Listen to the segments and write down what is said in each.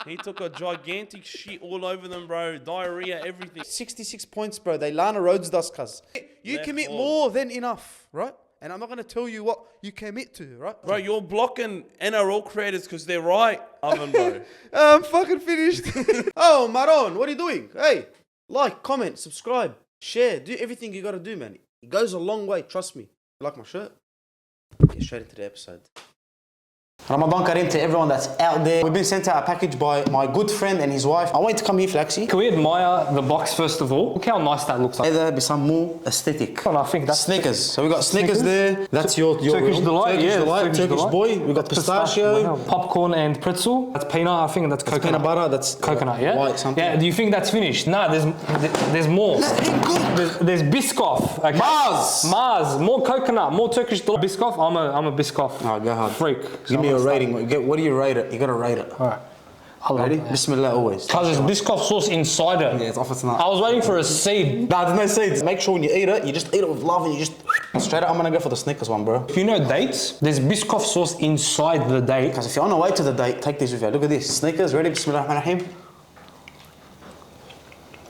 He took a gigantic shit all over them, bro. Diarrhea, everything. 66 points, bro. They Lana Rhodes us, cuz. You Left commit forward. more than enough, right? And I'm not going to tell you what you commit to, right? Bro, you're blocking NRL creators because they're right, Oven, bro. I'm fucking finished. Oh, Maron, what are you doing? Hey, like, comment, subscribe, share. Do everything you got to do, man. It goes a long way, trust me. You like my shirt? Get straight into the episode. Ramadan Kareem to everyone that's out there. We've been sent out a package by my good friend and his wife. I want you to come here, Flaxy. Can we admire the box first of all? Look how nice that looks like. There be some more aesthetic. And I think that's Snickers. So we got Snickers there. That's your Turkish delight. Turkish Yeah, delight. Turkish delight. boy. We got pistachio. Popcorn and pretzel. That's peanut. I think that's coconut. Peanut butter. That's Coconut, yeah? white something. Yeah, do you think that's finished? Nah, there's more. There's Biscoff. Okay. Mars. More coconut. More Turkish delight. Biscoff. I'm a Biscoff Alright, go hard. freak. Give me a rating. What do you rate it? You gotta rate it. Alright. Ready? Bismillah always. Cause there's Biscoff sauce inside it. Yeah, it's off its nut. I was waiting for a seed. Nah, there's no seeds. Make sure when you eat it, you just eat it with love and you just... Straight up, I'm gonna go for the Snickers one, bro. If you know dates, there's Biscoff sauce inside the date. Because if you're on the way to the date, take this with you. Look at this. Snickers, ready? Bismillah ar-Rahman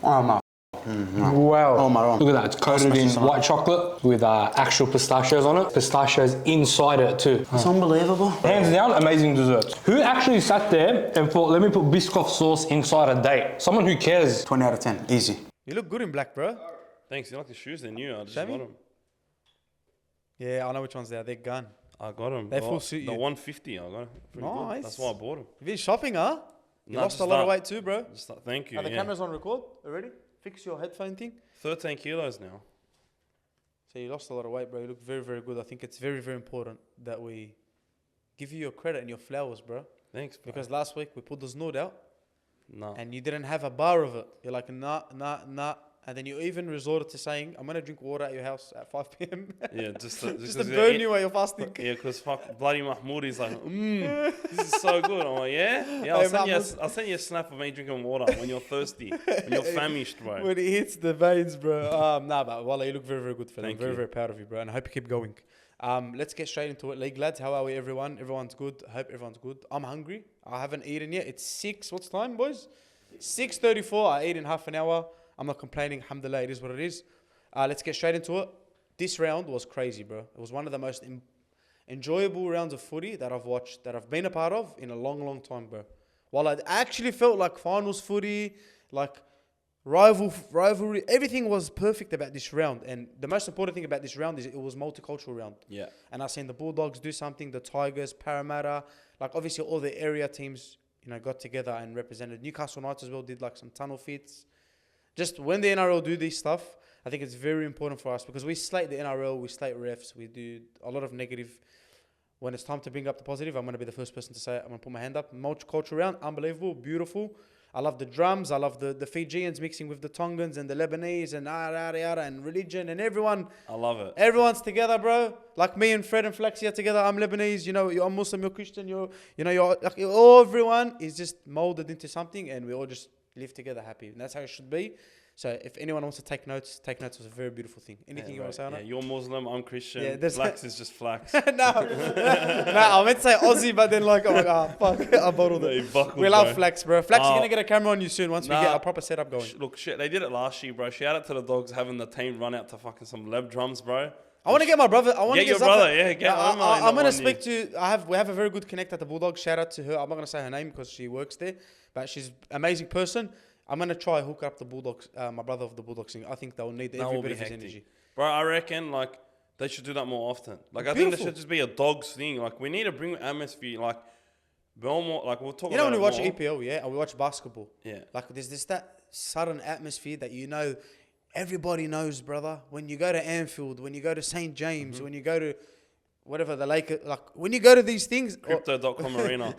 Oh, my. Wow. Oh, my. Look at that. It's coated in white chocolate with actual pistachios on it. Pistachios inside it too. It's unbelievable. Hands down, amazing dessert. Who actually sat there and thought, let me put Biscoff sauce inside a date? Someone who cares. 20 out of 10. Easy. You look good in black, bro. Thanks. You like the shoes? They're new. I just Shabby? got them. Yeah, I know which ones they are. They're gun. I got them. They full suit you. The 150. I got it. Pretty good. Nice. That's why I bought them. You've been shopping, huh? You Nah, lost a just lot of that. weight too, bro. Thank you. Are the yeah. cameras on record already? Fix your headphone thing. 13 kilos now. So you lost a lot of weight, bro. You look very, very good. I think it's very, very important that we give you your credit and your flowers, bro. Thanks, bro. Because last week we put the snort out No. and you didn't have a bar of it. You're like, nah. And then you even resorted to saying, I'm going to drink water at your house at 5 p.m. Yeah, just to burn you while you're fasting. Yeah, because fuck, bloody Mahmoud is like, this is so good. I'm like, yeah? Yeah, I'll send you a snap of me drinking water when you're thirsty, when you're famished, bro. When it hits the veins, bro. Nah, but Wallah, you look very, very good, fella. I'm Thank very, you. very proud of you, bro. And I hope you keep going. Let's get straight into it. League lads, how are we, everyone? Everyone's good. I hope everyone's good. I'm hungry. I haven't eaten yet. It's 6. What's time, boys? 6:34. I ate in half an hour. I'm not complaining. Alhamdulillah, it is what it is. Let's get straight into it. This round was crazy, bro. It was one of the most enjoyable rounds of footy that I've watched, that I've been a part of in a long, long time, bro. While I actually felt like finals footy, like rivalry, everything was perfect about this round. And the most important thing about this round is it was multicultural round. Yeah. And I've seen the Bulldogs do something, the Tigers, Parramatta, like obviously all the area teams, you know, got together and represented. Newcastle Knights as well did like some tunnel fits. Just when the NRL do this stuff, I think it's very important for us because we slate the NRL, we slate refs, we do a lot of negative. When it's time to bring up the positive, I'm going to be the first person to say it. I'm going to put my hand up. Multicultural round, unbelievable, beautiful. I love the drums. I love the Fijians mixing with the Tongans and the Lebanese and and religion and everyone. I love it. Everyone's together, bro. Like me and Fred and Flaxy are together. I'm Lebanese. You know, you're Muslim, you're Christian. You're like everyone is just molded into something, and we all just live together happy. And that's how it should be. So if anyone wants to take notes was a very beautiful thing. Anything you want to say on it? You're Muslim, I'm Christian. Yeah, Flax is just flax. no, I meant to say Aussie, but then like, I'm like, fuck, I bottled it. We love Flax, bro. Flax is going to get a camera on you soon once we get a proper setup going. Look, shit, they did it last year, bro. Shout out to the Dogs having the team run out to fucking some leb drums, bro. I want to get my brother. I want to get your brother. Yeah, get I'm going to speak to. We have a very good connect at the Bulldogs. Shout out to her. I'm not going to say her name because she works there, but she's an amazing person. I'm going to try hook up the Bulldogs, my brother of the Bulldogs thing. I think they'll need every bit of his energy. Bro, I reckon, like, they should do that more often. Like, I think there should just be a Dogs thing. Like, we need to bring atmosphere, like, Belmore, like, we'll talk about it. You know when we watch EPL, EPL, yeah, and we watch basketball? Yeah. Like, there's that sudden atmosphere that you know, everybody knows, brother. When you go to Anfield, when you go to St. James, when you go to whatever the Lakers, like, when you go to these things. Crypto.com arena.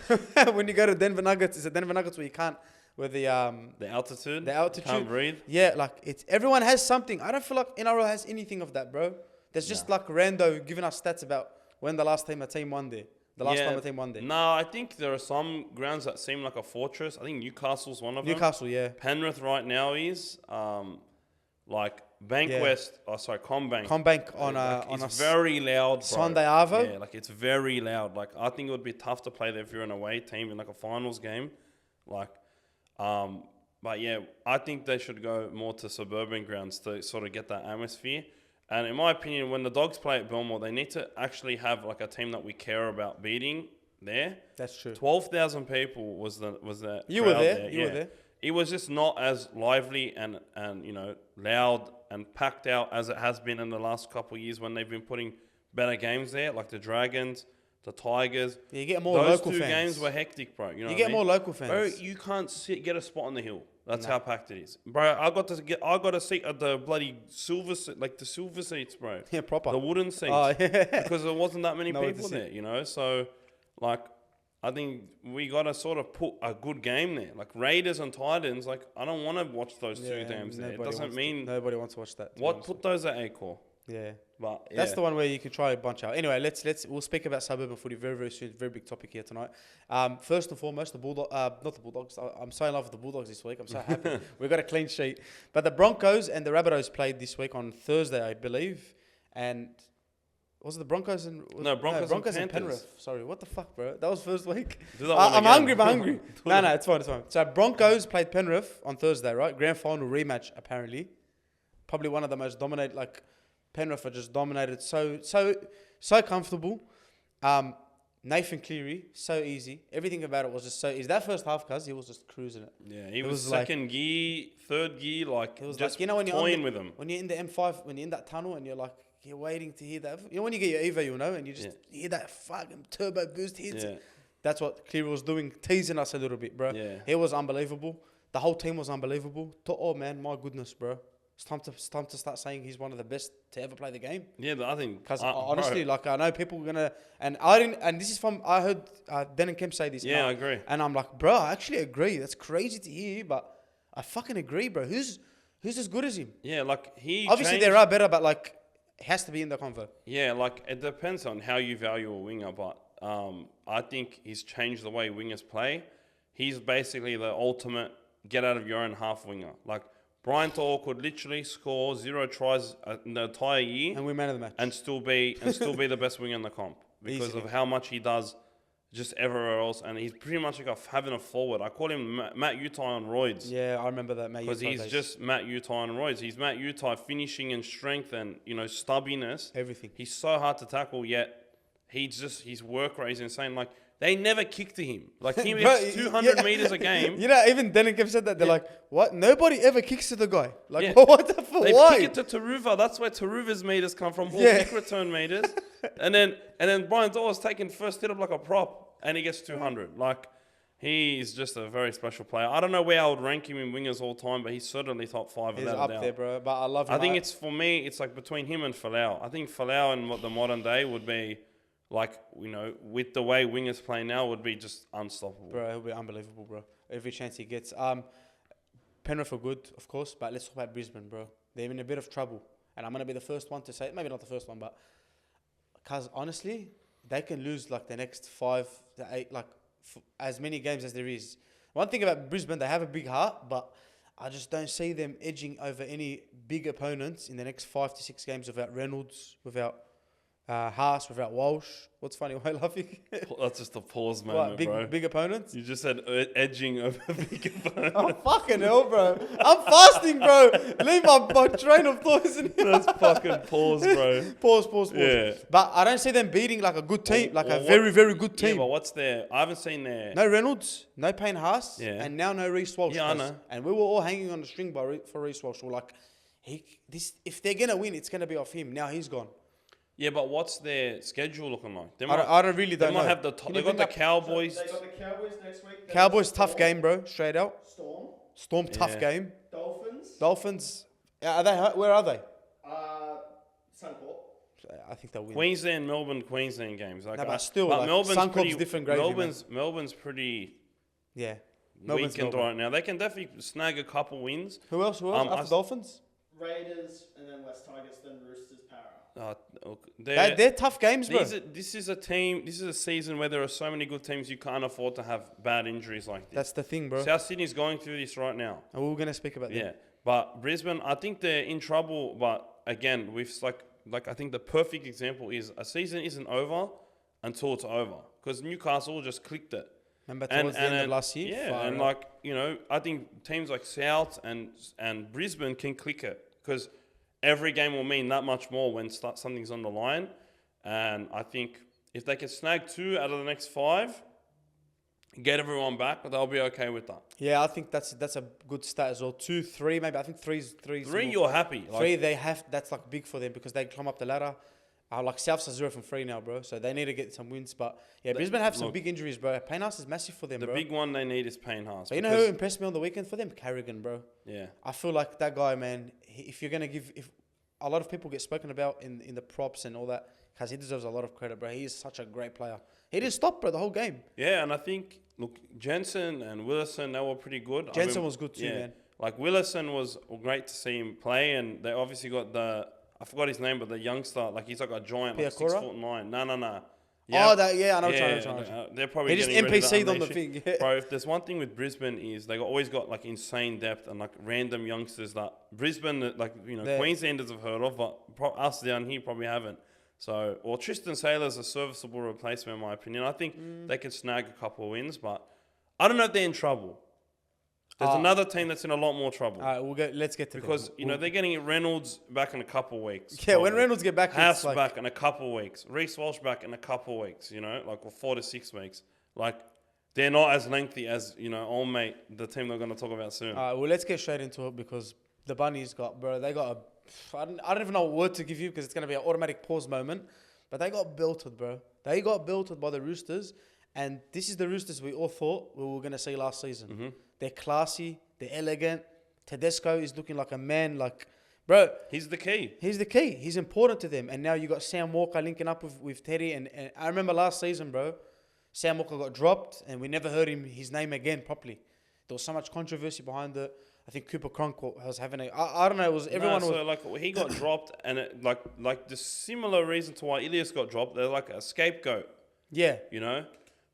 When you go to Denver Nuggets, is it Denver Nuggets where you can't, with the altitude. Can't breathe. Yeah, like everyone has something. I don't feel like NRL has anything of that, bro. There's just like rando giving us stats about when the last time a team won there. Time a team won there. No, I think there are some grounds that seem like a fortress. I think Newcastle's one of them. Newcastle, yeah. Penrith right now is like Bankwest. Oh, sorry, Combank. Combank it's very loud, bro. Sunday Arvo. Yeah, like it's very loud. Like I think it would be tough to play there if you're an away team in like a finals game. Like, but yeah, I think they should go more to suburban grounds to sort of get that atmosphere. And in my opinion, when the Dogs play at Belmore, they need to actually have like a team that we care about beating there. That's true. 12,000 people was the You were crowd there. You were there. It was just not as lively and loud and packed out as it has been in the last couple of years when they've been putting better games there, like the Dragons, the Tigers. Yeah, you get more Those local two fans. games were hectic, bro. You get more local fans. Bro, you can't get a spot on the hill. That's how packed it is, bro. I got a seat at the bloody silver seats, bro. Yeah, proper. The wooden seats. Oh, yeah. Because there wasn't that many Nowhere people to sit. there, So, like, I think we got to sort of put a good game there. Like Raiders and Titans, like I don't want to watch those two games there. It doesn't mean nobody wants to watch that. what put those at Acor. Yeah. But That's the one where you can try a bunch out. Anyway, we'll speak about suburban footy very, very soon. Very big topic here tonight. First and foremost, the not the Bulldogs. I'm so in love with the Bulldogs this week. I'm so happy. We got a clean sheet. But the Broncos and the Rabbitohs played this week on Thursday, I believe. And was it the Broncos and Broncos and Panthers. Penrith? Sorry, what the fuck, bro? That was first week. Do that one I'm again. hungry. No, it's fine. So Broncos played Penrith on Thursday, right? Grand final rematch, apparently. Probably one of the most dominated, like Penrith are just dominated so comfortable. Nathan Cleary, so easy. Everything about it was just so easy. That first half, cuz he was just cruising it. Yeah, he was second gear, third gear, like it was just like, when you're toying with him. When you're in the M5, when you're in that tunnel and you're waiting to hear that. When you get your EVA, and you just hear that fucking turbo boost hits. Yeah. That's what Cleary was doing, teasing us a little bit, bro. Yeah. He was unbelievable. The whole team was unbelievable. Oh man, my goodness, bro. It's time to start saying he's one of the best to ever play the game. Yeah, but I think because honestly, like I know people are gonna, and I didn't, and this is from I heard Dan and Kemp say this. Yeah, I agree. And I'm like, bro, I actually agree. That's crazy to hear, but I fucking agree, bro. Who's as good as him? Yeah, like he. Obviously, there are better, but like, it has to be in the convo. Yeah, like it depends on how you value a winger, but I think he's changed the way wingers play. He's basically the ultimate get out of your own half winger, like. Brian Tall could literally score 0 tries in the entire year, and we man of the match, and still be the best winger in the comp because of how much he does just everywhere else, and he's pretty much like having a forward. I call him Matt Utai on roids. Yeah, I remember that, Matt. Because he's just Matt Utai on roids. He's Matt Utai finishing and strength and stubbiness. Everything. He's so hard to tackle, yet his work rate is insane. Like. They never kick to him. Like, he makes 200 meters a game. Even Dan and Kev said that. They're like, what? Nobody ever kicks to the guy. Like, what the fuck? They kick it to Taruva. That's where Taruva's meters come from. All kick return meters. and then Brian Dawes taking first hit up like a prop, and he gets 200. Like, he's just a very special player. I don't know where I would rank him in wingers all time, but he's certainly top 5 without a doubt. He's up there, bro. But I love him. I think for me, it's like between him and Falau. I think Falau in the modern day would be... Like, with the way wingers play now, would be just unstoppable. Bro, he'll be unbelievable, bro. Every chance he gets. Penrith are good, of course, but let's talk about Brisbane, bro. They're in a bit of trouble. And I'm going to be the first one to say it. Maybe not the first one, but... Because, honestly, they can lose, like, the next 5 to 8, like, as many games as there is. One thing about Brisbane, they have a big heart, but I just don't see them edging over any big opponents in the next 5 to 6 games without Reynolds, without... Haas without Walsh. What's funny? Why laughing? That's just a pause moment, bro. Big opponents? You just said edging over big opponents. Oh, fucking hell, bro. I'm fasting, bro. Leave my train of thought in here. That's fucking pause, bro. Pause. Yeah. But I don't see them beating like a good team, very, very good team. Yeah, but what's there? I haven't seen there. No Reynolds, no Payne Haas, and now no Reece Walsh. Yeah, I know. And we were all hanging on the string for Reece Walsh. We're like, if they're going to win, it's going to be off him. Now he's gone. Yeah, but what's their schedule looking like? I don't really know. They might have they got the Cowboys. They got the Cowboys next week. Cowboys, tough game, bro. Straight out. Storm, tough game. Dolphins. Are they? Where are they? Suncorp. I think they'll win. Queensland, Queensland games. Like, but still, but like, Melbourne's Suncorp's pretty, different gravy, Melbourne's pretty weakened right now. They can definitely snag a couple wins. Who else? After Dolphins? Raiders, and then West Tigers, then Roosters, Para. They're tough games, bro. This is a season where there are so many good teams you can't afford to have bad injuries like this. That's the thing, bro. South Sydney's going through this right now. And we were going to speak about that. Yeah, but Brisbane, I think they're in trouble. But again, I think the perfect example is a season isn't over until it's over. Because Newcastle just clicked it. Remember towards the end of last year? Yeah, Far and out. like, you know, I think teams like South and Brisbane can click it because every game will mean that much more when something's on the line. And I think if they can snag 2 out of the next 5, get everyone back, they'll be okay with that. Yeah, I think that's a good stat as well. 2, 3, maybe. I think 3 3, you're happy. 3, they have. That's like big for them because they climb up the ladder. Like South's are 0 from 3 now, bro. So they need to get some wins. But yeah, Brisbane have some big injuries, bro. Payne Haas is massive for them, The bro. big one they need is Payne Haas. But you know who impressed me on the weekend for them? Carrigan, bro. Yeah. I feel like that guy, man. If you're gonna give, if a lot of people get spoken about in the props and all that, because he deserves a lot of credit, bro. He is such a great player. He didn't stop, bro, the whole game. Yeah, and I think, look, Jensen and Willison, they were pretty good. Jensen was good too, man. Like, Willison was great to see him play, and they obviously got I forgot his name, but the youngster, like, he's like a giant, like Piakura? 6'9". No. Oh, I know what you're trying to. They're probably He just getting rid of NPC'd that on the amnesia. thing. Yeah. Bro, if there's one thing with Brisbane is they always got, like, insane depth and, like, random youngsters that Brisbane, like, you know, Queenslanders have heard of, but us down here probably haven't. So, or Tristan Saylor's a serviceable replacement, in my opinion. I think they can snag a couple of wins, but I don't know if they're in trouble. There's another team that's in a lot more trouble. All right, let's get to because, them. you know, they're getting Reynolds back in a couple of weeks. Yeah, when Reynolds get back, House it's like, back in a couple of weeks. Reece Walsh back in a couple of weeks, you know, like 4 to 6 weeks. Like, they're not as lengthy as, you know, old mate, the team we're going to talk about soon. well, let's get straight into it because the Bunnies they got I don't even know what word to give you because it's going to be an automatic pause moment, but they got belted, bro. They got belted by the Roosters, and this is the Roosters we all thought we were going to see last season. Mm-hmm. They're classy, they're elegant. Tedesco is looking like a man, like, bro. He's the key. He's the key. He's important to them. And now you got Sam Walker linking up with Teddy. And I remember last season, bro, Sam Walker got dropped and we never heard his name again properly. There was so much controversy behind it. I think Cooper Cronk was having I don't know, it was everyone was... So, like, he got dropped and, like the similar reason to why Ilias got dropped, they're like a scapegoat. Yeah. You know?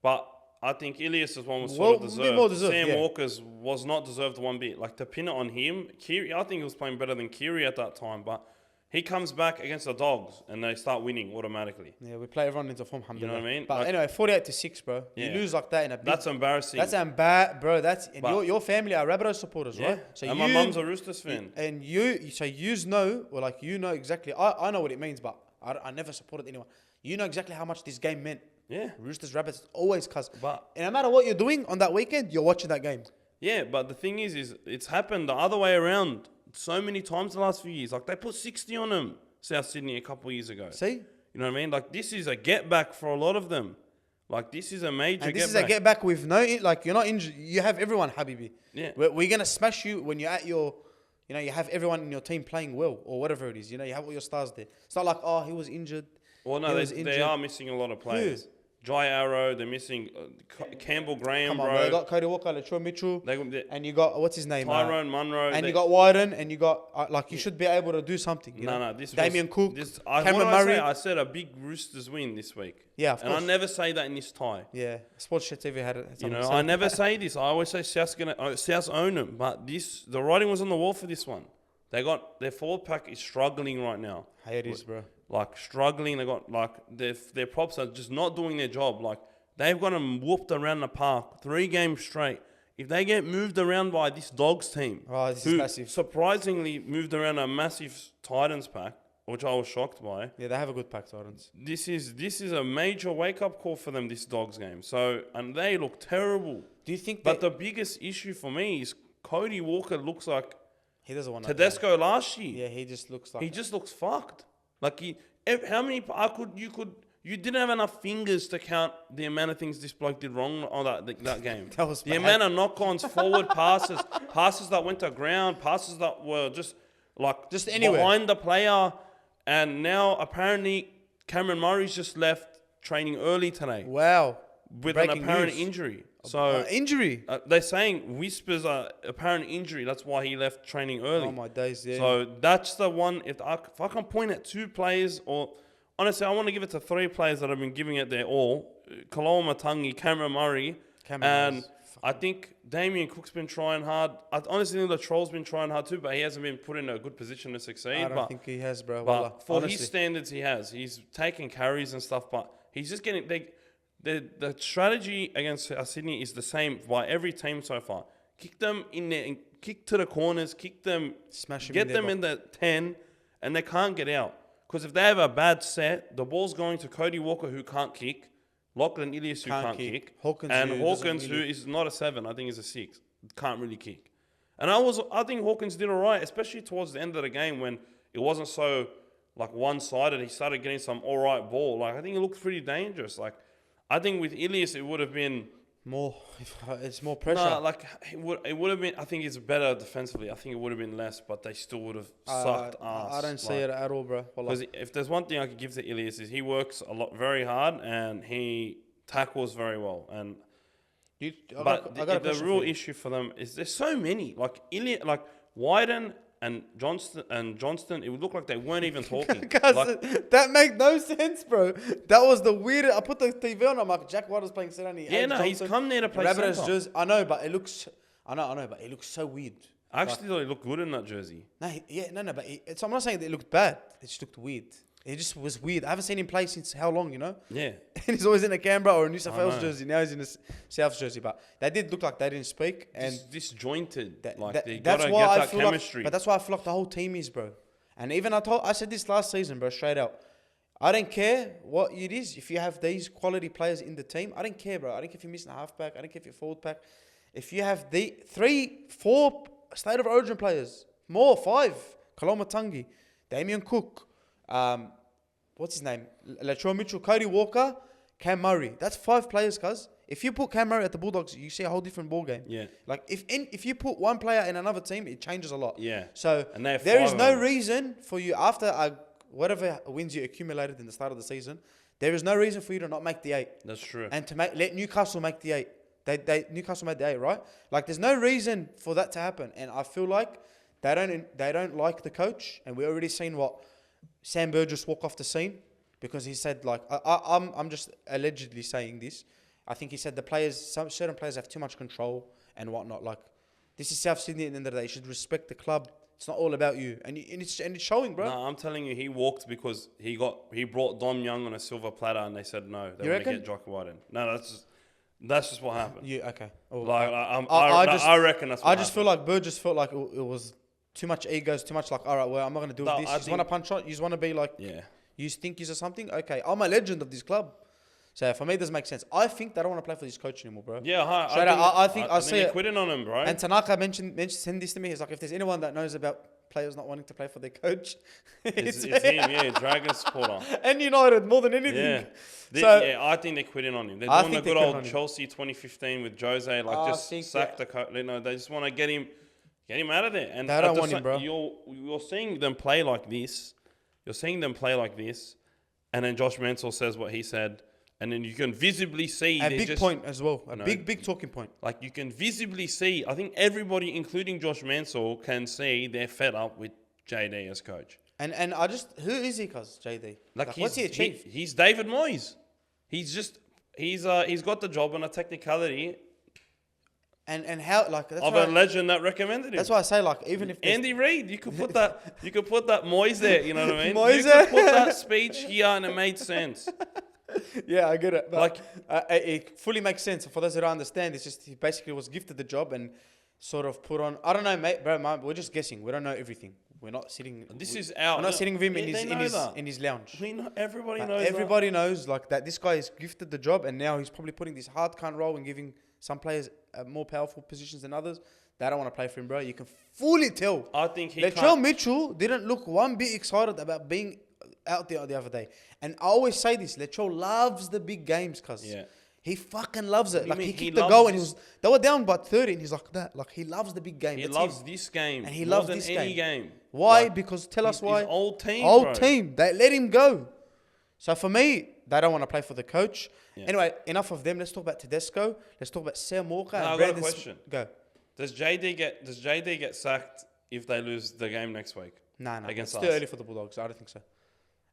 But I think Ilias' one was Well, sort of a bit more deserved, Sam yeah. Walker's was not deserved one bit. Like, to pin it on him, Kiri, I think he was playing better than Kiri at that time, but he comes back against the Dogs and they start winning automatically. Yeah, we play everyone into form, You know what I mean? But Like, anyway, 48-6, bro. Yeah. You lose like that in a big... that's embarrassing. That's bro. And your family are Rabbitohs supporters, yeah. right? So And my mum's a Roosters fan. And you know, or like you know exactly. I know what it means, but I never supported anyone. You know exactly how much this game meant. Yeah. Roosters, Rabbits, always cuss. But And no matter what you're doing on that weekend, you're watching that game. yeah, but the thing is it's happened the other way around so many times the last few years. Like, they put 60 on them, South Sydney, a couple of years ago. See? You know what I mean? Like, this is a get back for a lot of them. Like, this is a major And get this is back. a get back with like you're not injured. You have everyone, Habibi. Yeah. We're gonna smash you when you're at your, you know, you have everyone in your team playing well or whatever it is. You know, you have all your stars there. It's not like, oh, he was injured. Well, no, they are missing a lot of players. Jai Arrow, they're missing Campbell Graham, Come on, bro. bro. They got Cody Walker, Latrell Mitchell, and you got what's his name, Tyrone Munro, and you got Wyden, and you got like you should be able to do something. You know? This Damien Cook, Cameron Cameron Murray. I said a big Roosters win this week. Yeah, of and course. I never say that in this tie. Yeah, Sports Shit TV had it. You know, I never say this. I always say South's own them, but the writing was on the wall for this one. Their forward pack is struggling right now. Hey, it is, bro. Like, struggling. They got like their props are just not doing their job. Like, they've got them whooped around the park 3 games straight. If they get moved around by this Dogs team, this is massive. Surprisingly moved around a massive Titans pack, which I was shocked by. Yeah, they have a good pack, Titans. This is a major wake up call for them, this Dogs game. So, and they look terrible. Do you think? But the biggest issue for me is Cody Walker looks like he doesn't want Tedesco last year. Yeah, he just looks like. He just looks fucked. Like, how many? You didn't have enough fingers to count the amount of things this bloke did wrong on that game. That was the bad. amount of knock-ons, forward passes, passes that went to ground, passes that were just anywhere behind the player. And now apparently Cameron Murray's just left training early today. Wow. With Breaking an apparent news. injury. So injury? They're saying whispers are apparent injury. That's why he left training early. Oh my days, yeah. So that's the one. If I can point at 2 players, or honestly, I want to give it to 3 players that have been giving it their all: Kaloa Matangi, Cameron Murray, and I think Damien Cook's been trying hard. I honestly think the Troll's been trying hard too, but he hasn't been put in a good position to succeed. I don't think he has, bro. But for his standards, he has. He's taking carries and stuff, but he's just getting. the strategy against Sydney is the same by every team so far. Kick them in there and kick to the corners, kick them, Smash them get in them there, in the 10, and they can't get out. Because if they have a bad set, the ball's going to Cody Walker, who can't kick, Lachlan Ilias, who can't kick, Hawkins, and who Hawkins, doesn't who really- is not a 7, I think is a 6, can't really kick. And I think Hawkins did all right, especially towards the end of the game when it wasn't so like one-sided. He started getting some all right ball. Like, I think it looked pretty dangerous. Like, I think with Ilias, it would have been more. It's more pressure. no, like it would have been. I think it's better defensively. I think it would have been less, but they still would have sucked ass. I don't see it at all, bro. Because if there's one thing I could give to Ilias is he works a lot, very hard, and he tackles very well. And the real issue for them is there's so many like Wyden and Johnston. It would look like they weren't even talking. That make no sense, bro. That was the weirdest. I put the TV on. I'm like, Jack White was playing Sydney. Yeah, no, he's come there to play Rabbitohs centre. jersey. I know, but it looks. I know, but it looks so weird. I actually thought he looked good in that jersey. No, but I'm not saying that it looked bad. It just looked weird. It just was weird. I haven't seen him play since how long, you know? Yeah. And he's always in a Canberra or a New South Wales know. jersey. Now he's in a South jersey. But they did look like they didn't speak. And Disjointed. They that's gotta why get I that feel chemistry. like. But that's why I feel like the whole team is, bro. And even I said this last season, bro, straight out. I don't care what it is. If you have these quality players in the team, I don't care, bro. I don't care if you're missing a halfback. I don't care if you're forward pack. If you have the 3, 4 state of origin players, 5, Kaloma Tangi, Damien Cook, what's his name? Latrell Mitchell, Cody Walker, Cam Murray. That's 5 players, cuz. If you put Cam Murray at the Bulldogs, you see a whole different ball game. Yeah. Like if you put one player in another team, it changes a lot. Yeah. So And they have there 5 is of no them. reason for you after whatever wins you accumulated in the start of the season. There is no reason for you to not make the 8 That's true. and to let Newcastle make the 8. Newcastle made the 8, right? Like there's no reason for that to happen, and I feel like they don't like the coach, and we already seen what Sam Burgess walk off the scene because he said like I'm just allegedly saying this. I think he said certain players have too much control and whatnot. Like this is South Sydney at the end of the day. You should respect the club. It's not all about you, and it's showing, bro. No, I'm telling you, he walked because he brought Dom Young on a silver platter, and they said no. They You want to reckon? get Jock White in. No, that's just what happened. Yeah, okay. Oh, Like I reckon that's. What I just happened. feel like Burgess felt like it was too much egos, too much like, all right, well, I'm not going to do No, this. I You just want to punch on. You just want to be like, Yeah. you think you're something? Okay, I'm a legend of this club. So for me, it doesn't make sense. I think they don't want to play for this coach anymore, bro. Yeah, Straight out, I think I see they're it. quitting on him, bro. And Tanaka send this to me. He's like, if there's anyone that knows about players not wanting to play for their coach, it's him, yeah, Dragon supporter. and United more than anything. Yeah. I think they're quitting on him. They're I doing the think they're good quitting on old him. Chelsea 2015 with Jose, like I just think sack the coach. You know, they just want to get him out of there. And They at don't the want him, bro. You're seeing them play like this. And then Josh Mansell says what he said, and then you can visibly see A big point as well. A big talking point. Like you can visibly see. I think everybody, including Josh Mansell, can see they're fed up with JD as coach. And I just, who is he, cuz, JD? Like what's he achieved? He's David Moyes. He's got the job on a technicality And how, like, that's of why, a legend that recommended him. that's why I say, like, even if there's- Andy Reid, you could put that Moyes there. You know what I mean? Moyes you there. could put that speech here, and it made sense. Yeah, I get it. But Like- it fully makes sense. For those that don't understand, it's just he basically was gifted the job and sort of put on. I don't know, mate, bro. We're just guessing. We don't know everything. We're not sitting. This is our. We're not sitting with him They know that. in his lounge. We know, everybody But knows. everybody knows like that. This guy is gifted the job, and now he's probably putting this hard cunt role and giving some players more powerful positions than others. They don't want to play for him, bro. You can fully tell. I think he Latrell can't. Mitchell didn't look one bit excited about being out there the other day. And I always say this, Latrell loves the big games, cuz. Yeah. He fucking loves it. You Like mean he he kicked the loves goal and this- they were down by 30 and he's like that. Like he loves the big game. He That's loves him. this game. And he more loves than this any game. game. Why? Like, Because tell us his why. old team. Old bro. team. They let him go. So for me, they don't want to play for the coach. Yeah. Anyway, enough of them. Let's talk about Tedesco. Let's talk about Sam Walker. No, and I've got a Brandon question. Go. Does JD get sacked if they lose the game next week? No. Against It's us. too early for the Bulldogs. I don't think so.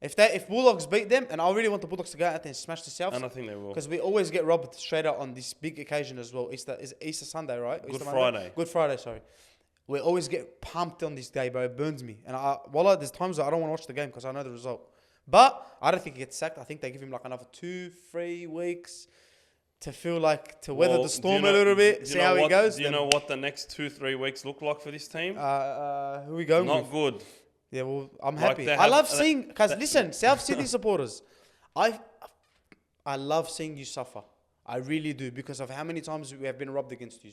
If Bulldogs beat them, and I really want the Bulldogs to go out there and smash the Souths, And I think they will. because we always get robbed straight out on this big occasion as well. Easter Sunday, right? Good Easter Friday. Monday? Good Friday, sorry. We always get pumped on this day, bro. It burns me. And there's times that I don't want to watch the game because I know the result. But I don't think he gets sacked. I think they give him like another 2-3 weeks to feel like to weather Well, the storm a little bit, see how he goes. Do you know what the next 2-3 weeks look like for this team? Who are we going with? Not good. Yeah, well, I'm Like happy. they I have- love seeing, because listen, South Sydney supporters, I love seeing you suffer. I really do, because of how many times we have been robbed against you,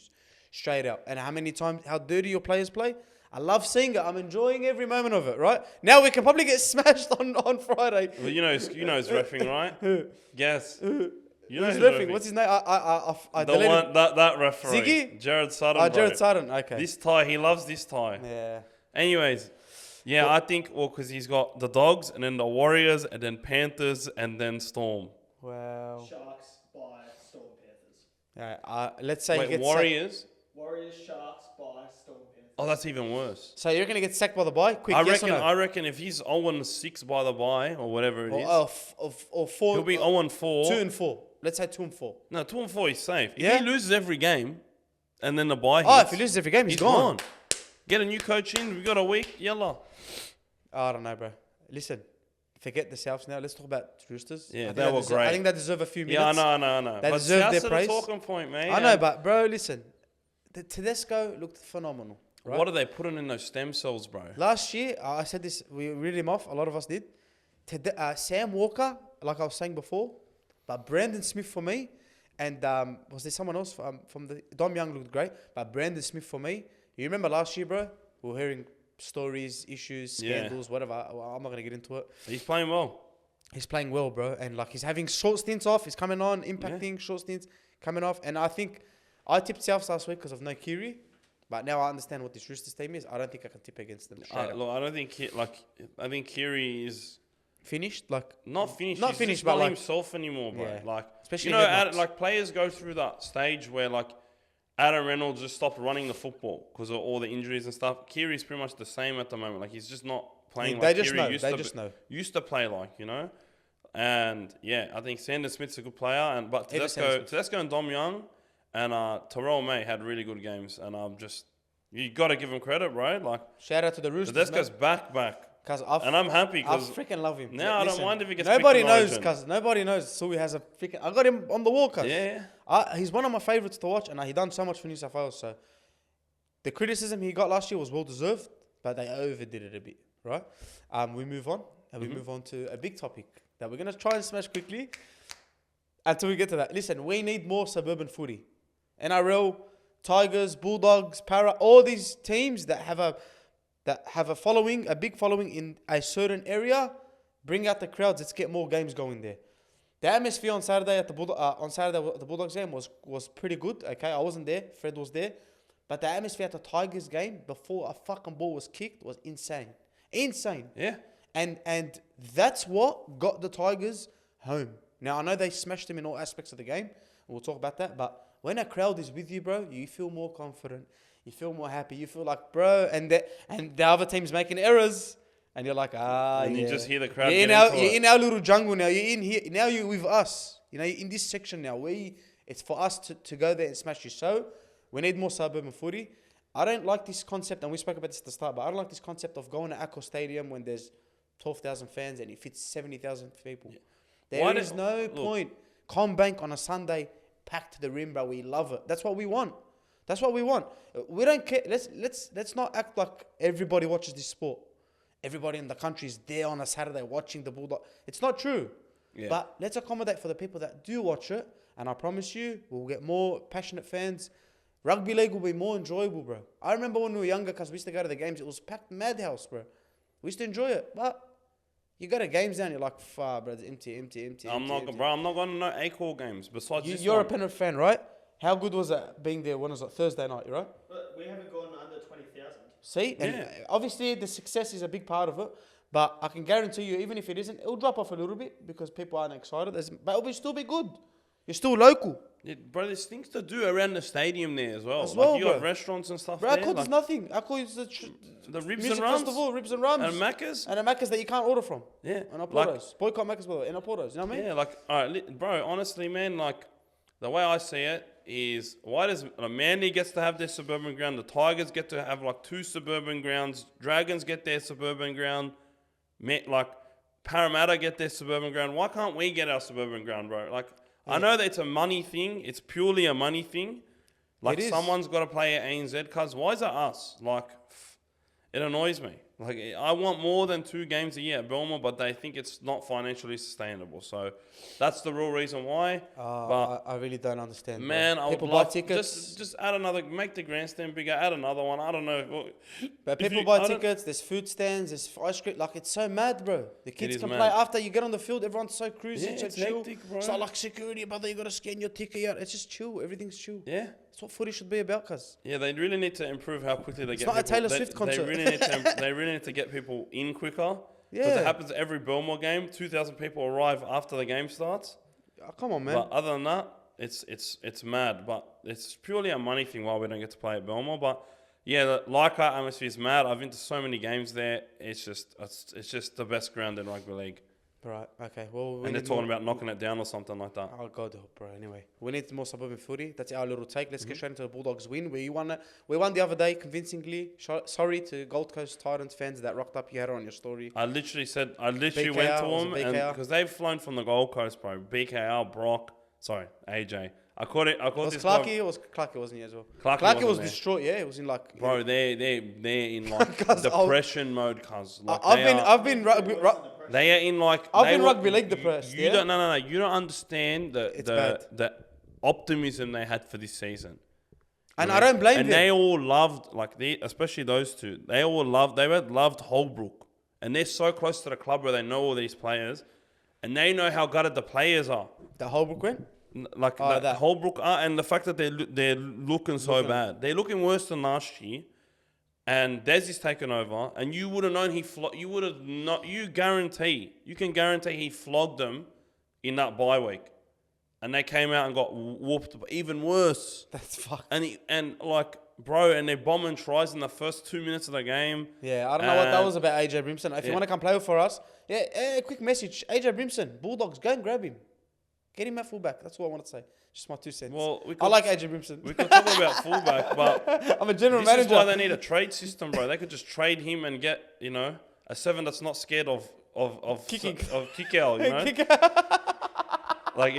straight out, and how dirty your players play. I love seeing it. I'm enjoying every moment of it. Right now, we can probably get smashed on Friday. Well, you know who's reffing, right? Guess. You know Who's who's reffing? What's his name? I the deleted. one that referee. Ziggy? Jared Sutton. Oh, bro. Jared Sutton. Okay. This tie, he loves this tie. Yeah. Anyways, yeah, I think because he's got the Dogs and then the Warriors and then Panthers and then Storm. Wow. Sharks by Storm Panthers. Yeah. Let's say he Wait, gets Warriors? sacked. Warriors, Sharks by Storm Panthers. Oh, that's even worse. So you're gonna get sacked by the bye? Quick, I yes or no? reckon if he's 0-6 by the bye or whatever it is, or 4. he'll be 0-4. 2-4. Let's say 2-4. No, 2-4 he's safe. If Yeah? he loses every game and then the bye hits, Oh, if he loses every game, he's gone. Get a new coach in. We got a week. Yalla. I don't know, bro. Listen, forget the Souths now. Let's talk about Roosters. Yeah, I think they were great. I think they deserve a few minutes. Yeah, I know. They But deserve that's their the praise. talking point, mate. I know, And but bro, listen. The Tedesco looked phenomenal. Right? what are they putting in those stem cells, bro? Last year, I said this, we read him off, a lot of us did. Sam Walker, like I was saying before, but Brandon Smith for me, and was there someone else from the... Dom Young looked great, but Brandon Smith for me, you remember last year, bro? We were hearing stories, issues, scandals, whatever. I'm not going to get into it. He's playing well. He's playing well, bro, and like he's having short stints off, he's coming on, impacting, short stints, coming off, and I think I tipped Souths last week because of no Kiri. But now I understand what this Roosters team is. I don't think I can tip against them. Look, I don't think I think Kiri is Finished, like not finished. Not He's finished, just but not like- himself anymore, bro. Yeah. Like Especially you know, head knocks. like players go through that stage where like Adam Reynolds just stopped running the football because of all the injuries and stuff. Kiri's pretty much the same at the moment. Like he's just not playing. They like just Kiri know. Used They to just know. Used to play like, you know. And yeah, I think Sandon Smith's a good player, but Ever Sandon Tedesco and Dom Young and Terrell May had really good games, and you got to give him credit, bro. Like shout out to the Roosters. Tedesco's back, Because and I'm happy I because freaking love him. now I don't mind if he gets Nobody picked in knows, Origin. because nobody knows. Suey has a freaking. I got him on the wall, cuz. Yeah. He's one of my favorites to watch, and he done so much for New South Wales. So the criticism he got last year was well deserved, but they overdid it a bit, right? We move on, and we move on to a big topic that we're gonna try and smash quickly until we get to that. Listen, we need more suburban footy. NRL, Tigers, Bulldogs, Para, all these teams that have a following, a big following in a certain area, bring out the crowds. Let's get more games going there. The atmosphere on Saturday at the Bulldogs game was pretty good. Okay, I wasn't there. Fred was there, but the atmosphere at the Tigers game before a fucking ball was kicked was insane. Yeah. And that's what got the Tigers home. Now I know they smashed them in all aspects of the game. We'll talk about that, but when a crowd is with you, bro, you feel more confident. You feel more happy. You feel like, bro, and the other team's making errors, and you're like, And you just hear the crowd. You're in our little jungle now. You're in here now. You're with us. You know, you're in this section now. It's for us to go there and smash you. So we need more suburban footy. I don't like this concept, and we spoke about this at the start, but I don't like this concept of going to Accor Stadium when there's 12,000 fans and it fits 70,000 people. Yeah. There is no point. Combank on a Sunday, packed to the rim, bro. We love it. That's what we want. We don't care. Let's not act like everybody watches this sport. Everybody in the country is there on a Saturday watching the Bulldog. It's not true. Yeah. But let's accommodate for the people that do watch it. And I promise you, we'll get more passionate fans. Rugby league will be more enjoyable, bro. I remember when we were younger, because we used to go to the games, it was packed madhouse, bro. We used to enjoy it. But you go to games now and you're like, far, bro, it's empty. I'm not going to no Accor games besides this You're one. a Penrith fan, right? How good was it being there? When was it? Thursday night, right? But we haven't gone under 20,000. See? And obviously the success is a big part of it. But I can guarantee you, even if it isn't, it'll drop off a little bit because people aren't excited. But it'll still be good. You're still local. Yeah, bro, there's things to do around the stadium there as well. Like you bro. got restaurants and stuff Bro, there. I call this nothing. I call it the ribs music and rums. festival, ribs and rums. And Maghas. And the Maccas that you can't order from. Yeah. And Portos. Boycott Maccas, by the way. And Portos. You know what I mean? Yeah, like, all right, bro, honestly, man, like, the way I see it is, why does Manly gets to have their suburban ground, the Tigers get to have, like, 2 suburban grounds, Dragons get their suburban ground, like, Parramatta get their suburban ground. Why can't we get our suburban ground, bro? Like, I know that it's a money thing. It's purely a money thing. Like, someone's got to play at ANZ, cuz why is it us? Like, it annoys me. Like, I want more than 2 games a year at Belmore, but they think it's not financially sustainable. So that's the real reason why. But I really don't understand. man, I would people love buy tickets. just add another, make the grandstand bigger, add another one. I don't know. But people buy tickets. There's food stands. There's ice cream. Like, it's so mad, bro. The kids is can mad. play after you get on the field. Everyone's so cruisy, Yeah, so it's chill. hectic, bro. It's not like security, brother. You gotta scan your ticket out. It's just chill. Everything's chill. Yeah. That's what footy should be about, cuz. Yeah, they really need to improve how quickly they get not a people. Taylor Swift concert. They really need to get people in quicker. Because Yeah. it happens every Belmore game. 2,000 people arrive after the game starts. Oh, come on, man. But other than that, it's mad. But it's purely a money thing why we don't get to play at Belmore. But yeah, the Leichhardt atmosphere is mad. I've been to so many games there. It's just the best ground in rugby league. Right. Okay. Well, And they're talking about knocking it down or something like that. Oh God, bro. Anyway, we need more suburban footy. That's our little take. Let's get straight into the Bulldogs win. We won the other day convincingly. Sorry to Gold Coast Titans fans that rocked up. You had it on your story. I literally went to BKR, them BKR. because they've flown from the Gold Coast, bro. BKR, Brock, sorry, AJ. I caught Was this Clarkie? Was Clarkie wasn't he as well? Clarkie Clarkie wasn't was there. distraught. Yeah, it was in like. Bro, they're in like Cuz depression mode, cuz. Like I've been they are in like. I've been rugby league depressed. You yeah? don't no. You don't understand bad. the optimism they had for this season. And I don't blame and them. they all loved especially those two. They loved Holbrook, and they're so close to the club where they know all these players, and they know how gutted the players are. The Holbrook went. Like that Holbrook are, and the fact that they're looking so bad. They're looking worse than last year. And Des is taken over, and you would have known you can guarantee he flogged them in that bye week. And they came out and got whooped even worse. That's fucked. And they're bombing tries in the first 2 minutes of the game. Yeah, I don't know what that was about, AJ Brimson. If you want to come play for us, quick message. AJ Brimson, Bulldogs, go and grab him. Get him at fullback. That's what I want to say. Just my 2 cents. Well, I like AJ Brimson. We could talk about fullback, but I'm a general this manager. is why they need a trade system, bro. They could just trade him and get, a 7 that's not scared of Kicking. of kick out, Like,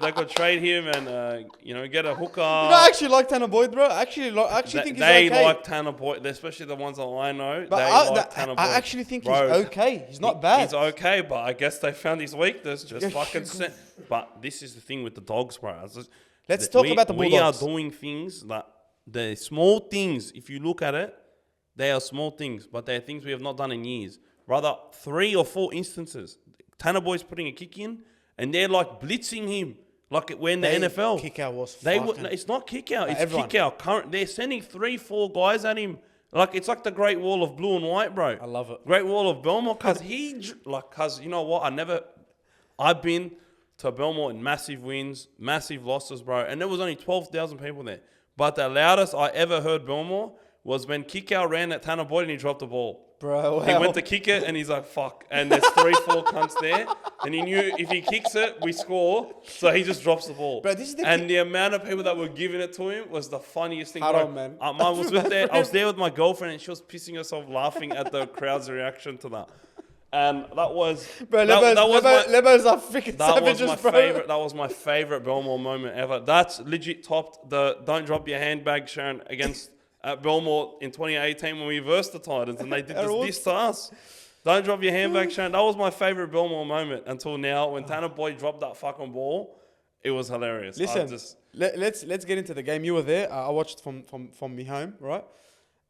they could trade him and get a hooker. I actually like Tanner Boyd, bro. I actually think he's okay. They like Tanner Boyd, especially the ones that I know. But Tanner Boyd. I actually think he's okay. He's not bad. He's okay, but I guess they found his weakness. Just fucking set. But this is the thing with the Dogs, bro. Let's talk about the Bulldogs. We are doing things that the small things. If you look at it, they are small things, but they are things we have not done in years. Rather, 3 or 4 instances. Tanner Boyd's putting a kick in, and they're like blitzing him, like we're in the NFL. Kick out was It's not kick out. It's everyone. kick out. They're sending 3-4 guys at him. Like, it's like the Great Wall of Blue and White, bro. I love it. Great Wall of Belmore, cause you know what? I've been to Belmore in massive wins, massive losses, bro, and there was only 12,000 people there. But the loudest I ever heard Belmore was when Kickout ran at Tanner Boyd and he dropped the ball. Bro, wow. He went to kick it and he's like, fuck. And there's 3-4 cunts there. And he knew if he kicks it, we score. So he just drops the ball. Bro, this is the amount of people that were giving it to him was the funniest thing. Hold on, man. I was there with my girlfriend and she was pissing herself laughing at the crowd's reaction to that. And that was... Bro, Lebo's are freaking savages, bro. That was my favorite Belmore moment ever. That's legit topped the don't drop your handbag Sharon against... at Belmore in 2018 when we versed the Titans and they did this to us. Don't drop your handbag, Shane. That was my favourite Belmore moment until now. When Tanner Boyd dropped that fucking ball, it was hilarious. Listen, let's get into the game. You were there. I watched from me home, right?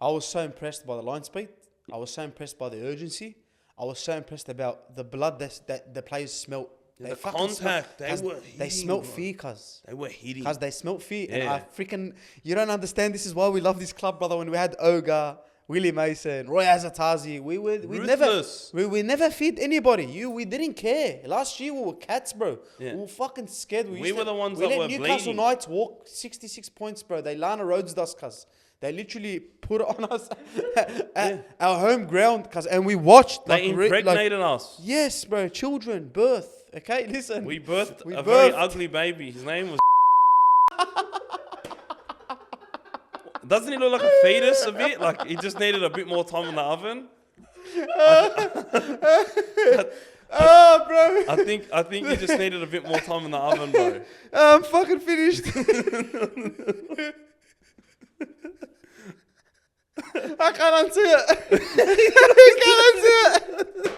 I was so impressed by the line speed. I was so impressed by the urgency. I was so impressed about the blood that the players smelt. The contact, they smelt fear, cuz. They were hitting. Cuz they smelt fear. Yeah. And you don't understand, this is why we love this club, brother. When we had Oga, Willie Mason, Roy Azatazi, we never feared anybody. We didn't care. Last year we were cats, bro. Yeah. We were fucking scared. We were the ones that were Newcastle bleeding. Knights walk 66 points, bro. They Lana Rhodes us, cuz. They literally put it on us at our home ground, cuz, and we watched. They impregnated us. Yes, bro. Children, birth. Okay, listen. We birthed a very ugly baby. His name was... Doesn't he look like a fetus a bit? Like he just needed a bit more time in the oven. Oh, bro. I think you just needed a bit more time in the oven, bro. I'm fucking finished. I can't answer it. I can't answer it.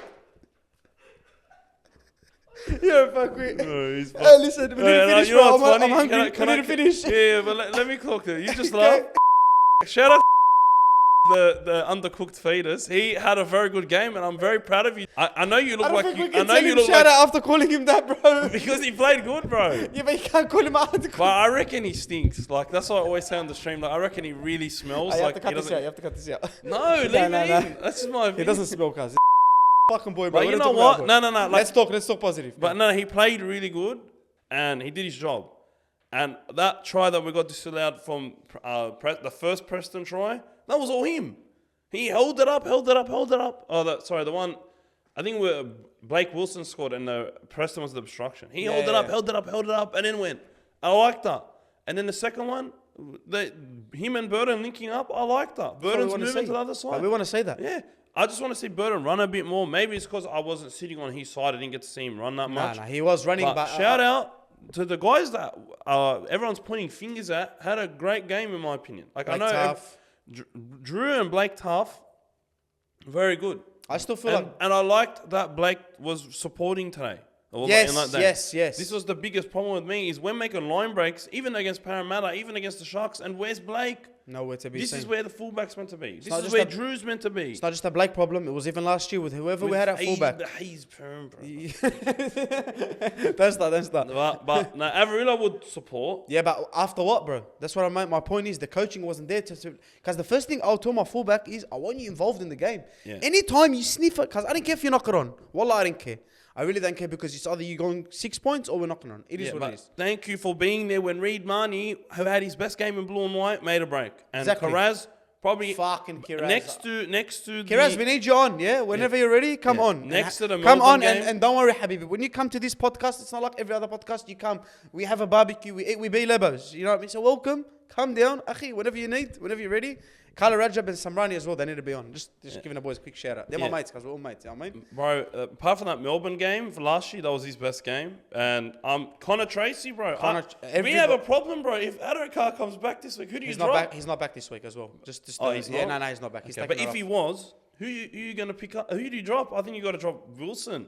You're a fuckwit. No, he's Hey, listen, we need to finish, you know bro. what's I'm funny? hungry. Can We I need to finish. Yeah, but let me talk to you. You just laugh. Shout out the undercooked fetus. He had a very good game, and I'm very proud of you. I know you look I don't like think we you. I can know tell you him look shout like out after calling him that, bro. because he played good, bro. Yeah, but you can't call him out. But I reckon he stinks. Like that's what I always say on the stream. Like I reckon he really smells. You have Like to cut he this doesn't. out. You have to cut this out. No, leave No, it no, in. no. That's just my He opinion. doesn't smell, cuz. Fucking boy, bro. But What you are know talking what? about, bro? No. Like, Let's talk positive. but no, he played really good, and he did his job. And that try that we got disallowed from the first Preston try, that was all him. He held it up. Oh, the one, I think Blake Wilson scored, and the Preston was the obstruction. He held it up, and then went. I liked that. And then the second one, him and Burton linking up, I liked that. Burton's moving to the other side. We want to say that. Yeah. I just want to see Burton run a bit more. Maybe it's because I wasn't sitting on his side. I didn't get to see him run that much. Nah, he was running, But but shout out to the guys that everyone's pointing fingers at. Had a great game, in my opinion. Like Blake I know Tough. Drew and Blake Tough, very good. I still feel And I liked that Blake was supporting today. Yes. This was the biggest problem with me is when making line breaks, even against Parramatta, even against the Sharks. And where's Blake? nowhere to be This seen. is where the fullback's meant to be. This not is just where a- Drew's meant to be. It's not just a Blake problem. It was even last year with whoever we had at fullback. He's perm, bro. Don't start. But no, Avarilla would support. Yeah, but after what, bro? That's what I meant. My point is the coaching wasn't there to because the first thing I'll tell my fullback is I want you involved in the game. Yeah. Anytime you sniff it, because I don't care if you knock it on. Wallah, I don't care. I really don't care because it's either you going 6 points or we're knocking on. It is Yeah, what but it is. thank you for being there when Reid Marnie, who had his best game in blue and white, made a break. And Exactly. Karaz probably Fucking Kiraz. next to Kiraz, the, we need you on, yeah? Whenever you're ready, come Yeah. on. Next to the Come Melbourne on game. and don't worry, Habibi. When you come to this podcast, it's not like every other podcast. You come, we have a barbecue, we eat, we be lebos. You know what I mean? So welcome, come down, akhi, whenever you need, whenever you're ready. Kala Rajab and Samrani as well, they need to be on. Just giving the boys a quick shout out. They're my mates, because we're all mates, you know what I mean? Bro, apart from that Melbourne game for last year, that was his best game. And Connor Tracy, bro. We have a problem, bro. If Adokar comes back this week, who do you He's drop? not back. He's not back this week as well. Just Oh, he's yeah, not? no, he's not back. He's Okay, taking but it if he off. was, who you going to pick up? Who do you drop? I think you got to drop Wilson.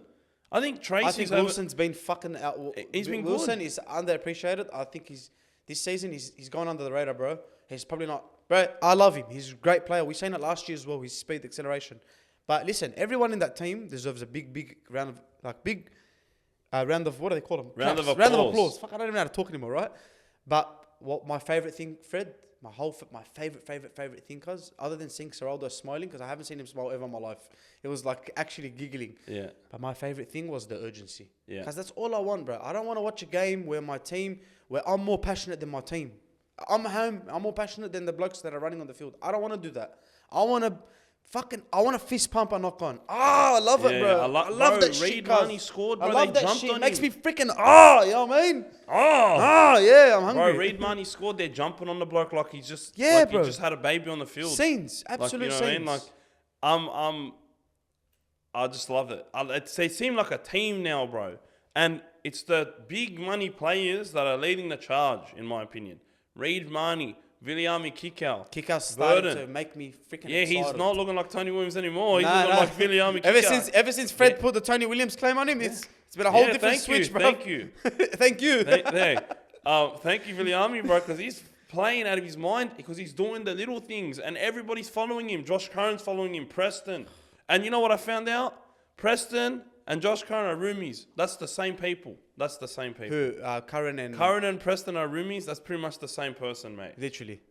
I think Tracy's I think Wilson's been fucking out. He's been Wilson good. is underappreciated. I think this season he's gone under the radar, bro. He's probably not. Bro, I love him. He's a great player. We seen it last year as well. His speed, acceleration. But listen, everyone in that team deserves a big round of round of what do they call them? Round of Round of applause. applause. Fuck, I don't even know how to talk anymore, right? But what my favorite thing, Fred, my favorite thing, cause other than seeing Seraldo smiling, because I haven't seen him smile ever in my life. It was like actually giggling. Yeah. But my favorite thing was the urgency. Yeah. Because that's all I want, bro. I don't want to watch a game where I'm more passionate than my team. I'm home. I'm more passionate than the blokes that are running on the field. I don't want to do that. I want to fist pump and knock on. I love it, bro. I love bro, that shit. Reid Marnie scored, bro. I love They that jumped shit. on It makes him. me freaking, you know what I mean? Yeah, I'm hungry. Bro, Reid Marnie scored. They're jumping on the bloke like he's just bro. he just had a baby on the field. Scenes, absolute like, you know scenes. What I mean? Like, I just love it. They seem like a team now, bro. And it's the big money players that are leading the charge, in my opinion. Reid Marnie, Viliami Kikau. Kickout started Burden. to make me freaking Yeah, excited. he's not looking like Tony Williams anymore. He's Nah, looking like Viliami Kikau. Ever since Fred put the Tony Williams claim on him, it's been a whole different switch, bro. Thank you. Thank you. Thank you, Viliami, bro, because he's playing out of his mind because he's doing the little things and everybody's following him. Josh Curran's following him, Preston. And you know what I found out? Preston and Josh Curran are roomies. That's the same people. Who? Curran and... Curran and Preston are roomies. That's pretty much the same person, mate. Literally.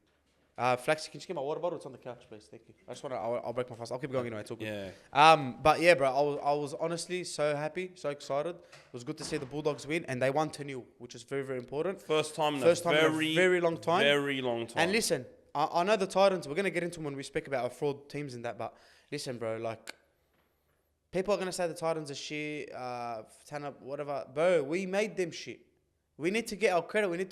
Flaxy, can you get my water bottle? It's on the couch, please. Thank you. I just want to... I'll break my fast. I'll keep going anyway. It's all good. Yeah. But yeah, bro, I was honestly so happy, so excited. It was good to see the Bulldogs win, and they won 2-0, which is very, very important. First time in in a a very long time. Very long time. And listen, I know the Titans, we're going to get into them when we speak about our fraud teams and that, but listen, bro, like... People are going to say the Titans are shit, Tanner, whatever. Bro, we made them shit. We need to get our credit. We need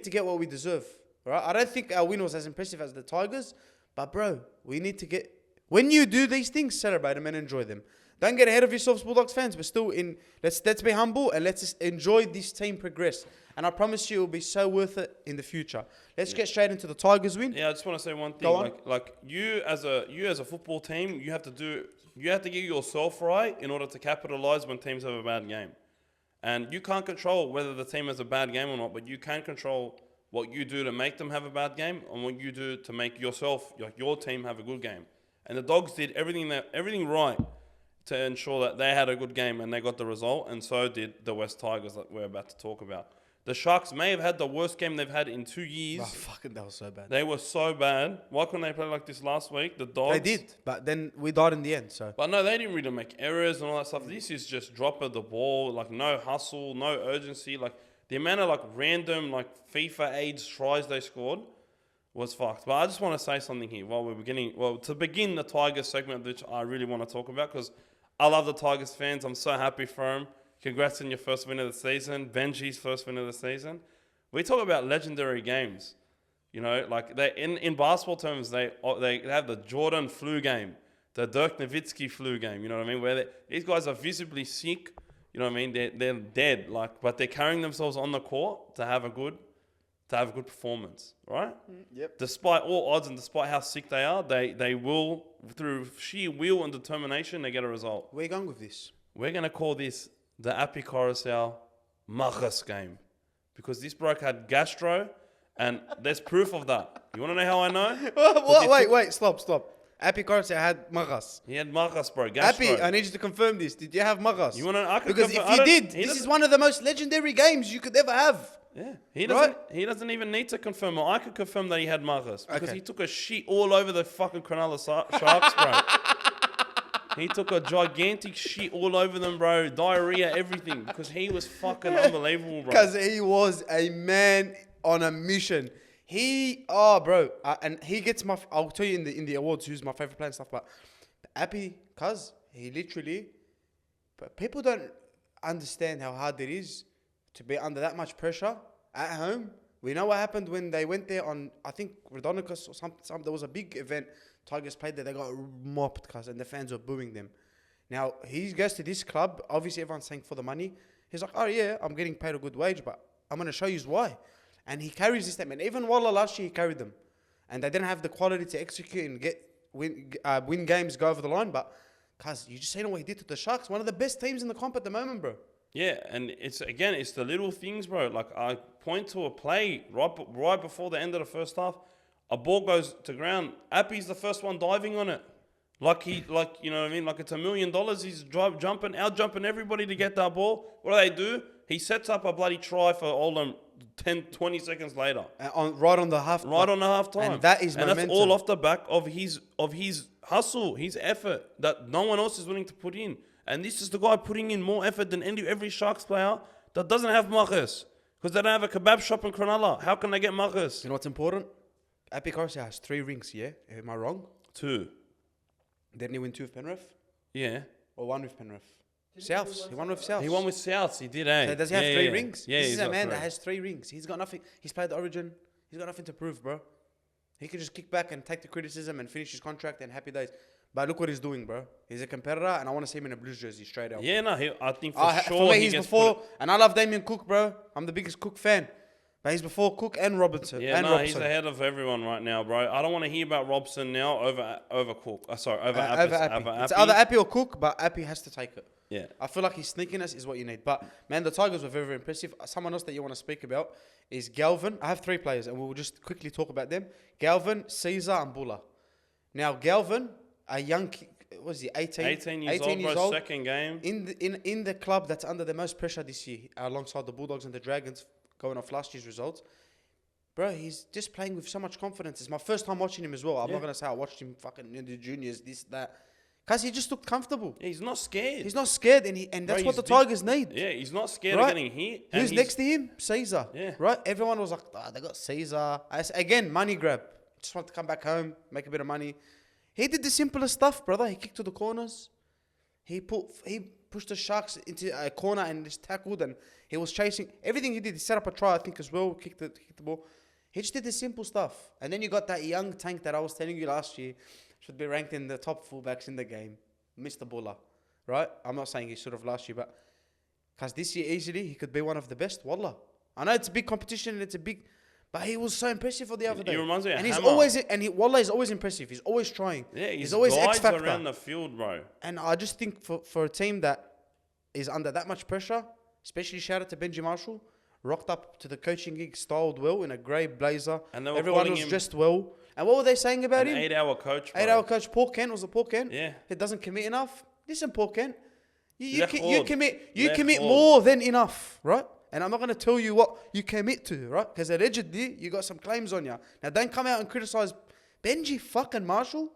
to get what we deserve. Right? I don't think our win was as impressive as the Tigers. But, bro, we need to get... When you do these things, celebrate them and enjoy them. Don't get ahead of yourselves, Bulldogs fans. We're still in. Let's be humble and let's just enjoy this team progress. And I promise you, it will be so worth it in the future. Let's get straight into the Tigers win. Yeah, I just want to say one thing. Go on. Like you as a football team, you have to get yourself right in order to capitalize when teams have a bad game. And you can't control whether the team has a bad game or not, but you can control what you do to make them have a bad game and what you do to make yourself, your team, have a good game. And the Dogs did everything right to ensure that they had a good game and they got the result, and so did the West Tigers that we're about to talk about. The Sharks may have had the worst game they've had in 2 years. Oh, fucking, that was so bad. They were so bad. Why couldn't they play like this last week? The Dogs. They did, but then we died in the end. So. But no, they didn't really make errors and all that stuff. This is just drop of the ball, like no hustle, no urgency. Like the amount of like random like FIFA age tries they scored was fucked. But I just want to say something here while we're beginning. Well, to begin the Tigers segment, which I really want to talk about because I love the Tigers fans. I'm so happy for them. Congrats on your first win of the season. Benji's first win of the season. We talk about legendary games. You know, like they in basketball terms, they have the Jordan flu game, the Dirk Nowitzki flu game. You know what I mean? Where these guys are visibly sick. You know what I mean? They're dead. Like, but they're carrying themselves on the court to have a good performance, right? Yep. Despite all odds and despite how sick they are, they will, through sheer will and determination, they get a result. Where are you going with this? We're gonna call this the AJIBEH Maghas game because this bloke had Gastro, and there's proof of that. You want to know how I know? Wait, stop. AJIBEH had Maghas. He had Maghas, bro. Gastro. AJIBEH, I need you to confirm this. Did you have Maghas? You want to? I could Because confirm, if you did, this is one of the most legendary games you could ever have. Yeah, he doesn't even need to confirm it. I could confirm that he had Maghas because he took a shit all over the fucking Cronulla Sharks, bro. He took a gigantic shit all over them, bro. Diarrhea, everything. Because he was fucking unbelievable, bro. Because he was a man on a mission. And he gets I'll tell you in the awards who's my favorite player and stuff, but Appy, cuz he literally, but people don't understand how hard it is to be under that much pressure at home. We know what happened when they went there on, I think, Rodonicus or something. There was a big event. Tigers played there. They got mopped, cuz, and the fans were booing them. Now, he goes to this club. Obviously, everyone's saying for the money. He's like, oh, yeah, I'm getting paid a good wage, but I'm going to show you why. And he carries this statement. Even Walla last year, he carried them. And they didn't have the quality to execute and win games, go over the line. But, cuz, you just seen what he did to the Sharks. One of the best teams in the comp at the moment, bro. Yeah, and it's the little things, bro. Like, I point to a play right before the end of the first half. A ball goes to ground. Appy's the first one diving on it. You know what I mean? Like it's $1 million. He's out jumping everybody to get that ball. What do? He sets up a bloody try for Oldham 10, 20 seconds later. Right on the half time. And that is momentum. And that's all off the back of his hustle, his effort that no one else is willing to put in. And this is the guy putting in more effort than every Sharks player that doesn't have Maghas. Because they don't have a kebab shop in Cronulla. How can they get Maghas? You know what's important? AJIBEH has 3 rings, yeah? Am I wrong? 2. Didn't he win 2 with Penrith? Yeah. Or 1 with Penrith? Souths. He won with Souths. He won with Souths. He did, eh? So does he have 3 rings? Yeah, this is a man that has 3 rings. He's got nothing. He's played the Origin. He's got nothing to prove, bro. He could just kick back and take the criticism and finish his contract and happy days. But look what he's doing, bro. He's a competitor, and I want to see him in a Blues jersey straight out. Yeah, no, I think for sure for me, he's before. And I love Damien Cook, bro. I'm the biggest Cook fan. But he's before Cook and Robinson. Yeah, he's ahead of everyone right now, bro. I don't want to hear about Robson now over Cook. Over Appy. It's either Appy or Cook, but Appy has to take it. Yeah. I feel like his sneakiness is what you need. But, man, the Tigers were very, very impressive. Someone else that you want to speak about is Galvin. I have 3 players, and we'll just quickly talk about them. Galvin, Caesar, and Bulla. Now, Galvin, a young, what is he, 18 years old, second game. In the club that's under the most pressure this year, alongside the Bulldogs and the Dragons, going off last year's results. Bro, he's just playing with so much confidence. It's my first time watching him as well. I'm not going to say I watched him fucking in the juniors, this, that. Because he just looked comfortable. Yeah, he's not scared. He's not scared, and that's what the Tigers need. Yeah, he's not scared of getting hit. Who's next to him? Caesar. Yeah. Right? Everyone was like, they got Caesar. Again, money grab. Just want to come back home, make a bit of money. He did the simplest stuff, brother. He kicked to the corners. He pushed the Sharks into a corner and just tackled, and he was chasing. Everything he did, he set up a try, I think, as well, kicked the ball. He just did the simple stuff. And then you got that young tank that I was telling you last year should be ranked in the top fullbacks in the game, Mr. Bulla. right? I'm not saying he should have last year, but because this year easily he could be one of the best. Wallah, I know it's a big competition and it's a big, but he was so impressive for the other day. He reminds me of and he's Hammer. always Wallah is always impressive. He's always trying. Yeah, he's always X factor around the field, bro. And I just think for a team that is under that much pressure, especially shout out to Benji Marshall, rocked up to the coaching gig, styled well in a grey blazer. And they were everyone calling was him dressed well. And what were they saying about an him? 8-hour coach, bro. 8-hour coach. Paul Kent was it Paul Kent? Yeah. He doesn't commit enough. Listen, Paul Kent, you Left commit forward. more than enough, right? And I'm not going to tell you what you commit to, right? Because allegedly you got some claims on you. Now don't come out and criticize Benji fucking Marshall.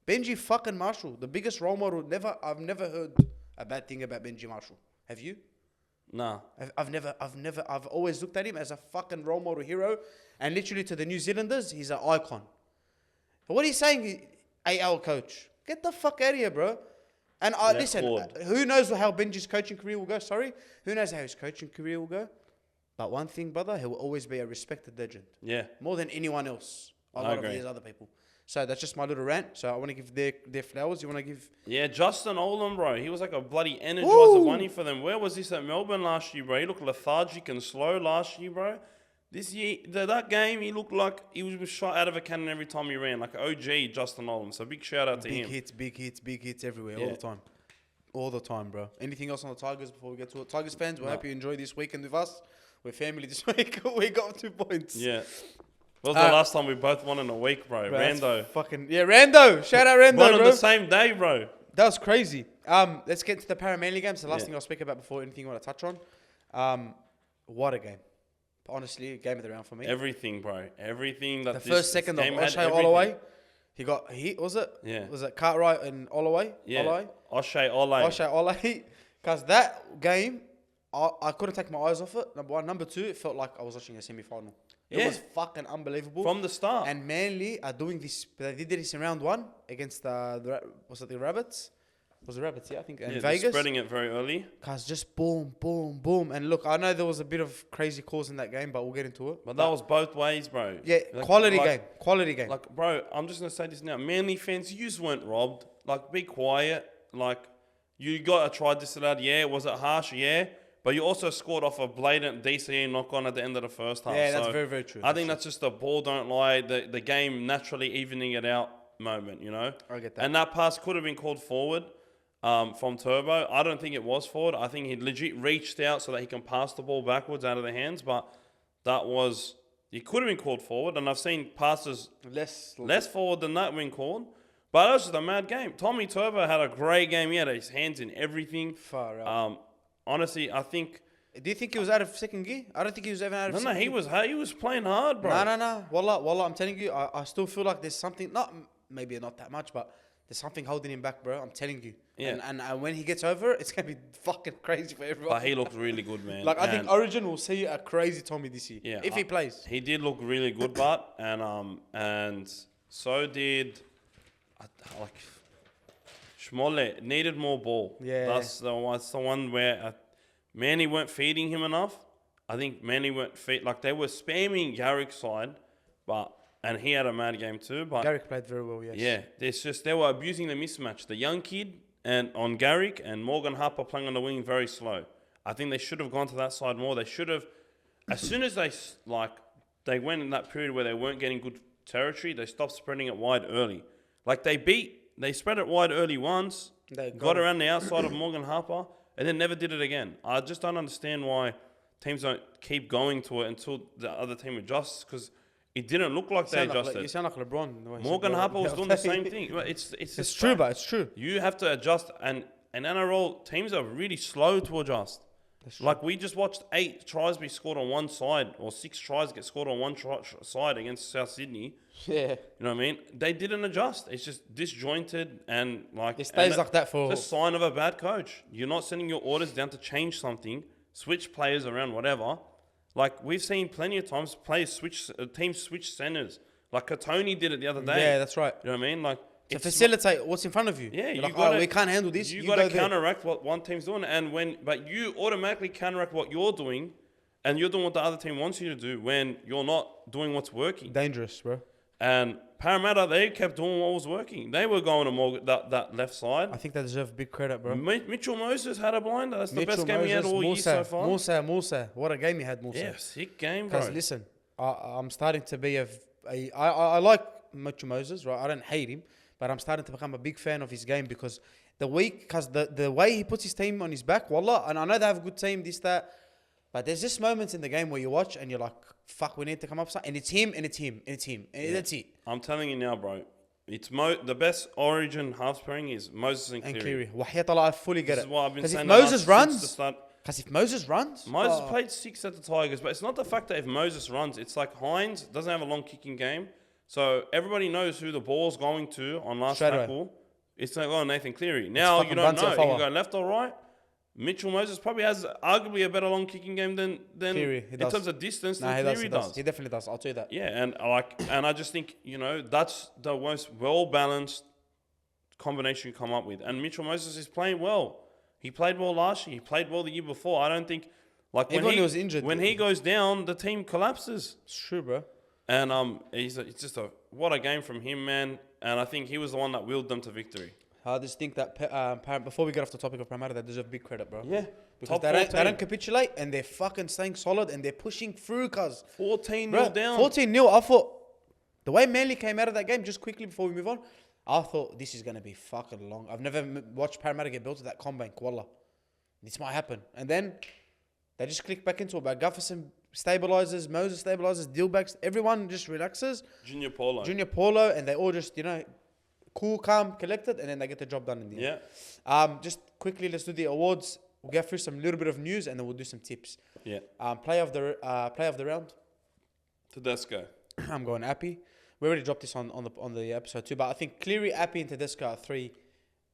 Benji fucking Marshall, the biggest role model. I've never heard a bad thing about Benji Marshall. Have you? Nah. I've always looked at him as a fucking role model hero, and literally to the New Zealanders, he's an icon. But what he's saying, 8-hour coach, get the fuck out of here, bro. And listen, who knows how Benji's coaching career will go? Sorry, who knows how his coaching career will go? But one thing, brother, he will always be a respected legend. Yeah. More than anyone else. A I lot agree. of these other people. So that's just my little rant. So I want to give their flowers. You want to give? Yeah, Justin Olam, bro. He was like a bloody energizer Woo! bunny for them. Where was this at Melbourne last year, bro? He looked lethargic and slow last year, bro. This year, that game, he looked like he was shot out of a cannon every time he ran. Like OG Justin Olam. So big shout out to him. Big hits everywhere, all the time. All the time, bro. Anything else on the Tigers before we get to it? Tigers fans, we hope you enjoy this weekend with us. We're family this week. We got 2 points. Yeah. When was the last time we both won in a week, bro? Rando. Rando. Shout out Rando, Won bro. on the same day, bro. That was crazy. Let's get to the Para-Manly games. The last thing I'll speak about before anything you want to touch on. What a game. Honestly, game of the round for me. Everything, bro. Everything that The first second of game had O'Shea everything. Holloway. He got hit, was it? Yeah. Was it Cartwright and Holloway? Yeah. O'Shea Ole. O'Shea Holloway. Because that game, I couldn't take my eyes off it. Number one. Number two, it felt like I was watching a semi-final. It was fucking unbelievable. From the start. And Manly are doing this. They did this in round 1 against was it the Rabbits? Was it Rabbits? Yeah, I think. And Vegas. Spreading it very early. Cause just boom, boom, boom. And look, I know there was a bit of crazy calls in that game, but we'll get into it. But that was both ways, bro. Yeah, Like, quality game. Like, bro, I'm just going to say this now. Manly fans, yous weren't robbed. Like, be quiet. Like, you got a try disallowed. Yeah. Was it harsh? Yeah. But you also scored off a blatant DCE knock-on at the end of the first half. Yeah, that's very, very true. I think that's just a ball don't lie, the game naturally evening it out moment, you know? I get that. And that pass could have been called forward from Turbo. I don't think it was forward. I think he legit reached out so that he can pass the ball backwards out of the hands. But that was... It could have been called forward. And I've seen passes less forward than that been called. But it was just a mad game. Tommy Turbo had a great game. He had his hands in everything. Far out. Honestly, I think... Do you think he was out of second gear? I don't think he was ever out of second gear. he was playing hard, bro. No. Wallah, I'm telling you, I still feel like there's something, maybe not that much, but there's something holding him back, bro. I'm telling you. Yeah. And when he gets over it, it's going to be fucking crazy for everyone. But he looked really good, man. I think Origin will see a crazy Tommy this year. Yeah, if he plays. He did look really good, but and so did Schmolle needed more ball. Yeah. That's the one where Manly weren't feeding him enough. I think Manly weren't they were spamming Garrick's side, and he had a mad game too. But Garrick played very well, yes. Yeah, they were abusing the mismatch. The young kid and on Garrick and Morgan Harper playing on the wing very slow. I think they should have gone to that side more. They should have, as soon as they went in that period where they weren't getting good territory, they stopped spreading it wide early. Like they spread it wide early once, got around the outside of Morgan Harper, and then never did it again. I just don't understand why teams don't keep going to it until the other team adjusts, because it didn't look like they adjusted. You sound like LeBron. Morgan Harper was doing the same thing. It's true, but it's true. You have to adjust, and NRL teams are really slow to adjust. Like, we just watched 8 tries be scored on one side, or 6 tries get scored on one side against South Sydney. Yeah. You know what I mean? They didn't adjust. It's just disjointed, and it stays like that for... It's a sign of a bad coach. You're not sending your orders down to change something, switch players around, whatever. Like, we've seen plenty of times teams switch centers. Like, Katoni did it the other day. Yeah, that's right. You know what I mean? Like, to facilitate what's in front of you. Yeah, you're like, we can't handle this. You got to counteract what one team's doing, but you automatically counteract what you're doing, and you're doing what the other team wants you to do when you're not doing what's working. Dangerous, bro. And Parramatta, they kept doing what was working. They were going to more that left side. I think they deserve big credit, bro. Mitchell Moses had a blinder. That's the Mitchell best game he had all year so far. Musa. What a game he had, Musa. Yeah, sick game, bro. Because listen, I'm starting to be I like Mitchell Moses, right? I don't hate him, but I'm starting to become a big fan of his game because the way he puts his team on his back, wallah, and I know they have a good team, this, that, but there's just moments in the game where you watch and you're like, fuck, we need to come up, and it's him, and it's him, and it's him, and that's it. I'm telling you now, bro. It's the best Origin half pairing is Moses and Cleary. Wahyat Allah, I fully get This it. is what I've been Because if saying. Moses runs, Moses played 6 at the Tigers, but it's not the fact that if Moses runs, it's like Hines doesn't have a long kicking game, so everybody knows who the ball's going to on last tackle. It's like, oh, Nathan Cleary. Now you don't know. He can go left or right. Mitchell Moses probably has arguably a better long kicking game than Cleary, in terms of distance than Cleary does. He definitely does. I'll tell you that. Yeah, and I just think, that's the most well-balanced combination you come up with. And Mitchell Moses is playing well. He played well last year. He played well the year before. I don't think when he was injured, when he goes down, the team collapses. It's true, bro. And it's just what a game from him, man. And I think he was the one that willed them to victory. I just think that before we get off the topic of Parramatta, they deserve big credit, bro. Yeah. Because they don't capitulate and they're fucking staying solid and they're pushing through, cuz. 14-0 down. 14-0. I thought, the way Manly came out of that game, just quickly before we move on, I thought this is going to be fucking long. I've never watched Parramatta get built to that combine, wallah. This might happen. And then they just click back into it. But Gufferson stabilizes, Moses stabilizes, Dilbacks, everyone just relaxes. Junior Paulo. And they all just, cool, calm, collected, and then they get the job done in the end. Just quickly, let's do the awards. We'll get through some little bit of news, and then we'll do some tips. Yeah. Play of the round. Tedesco. I'm going Appy. We already dropped this on the episode too, but I think Cleary, Appy, and Tedesco are 3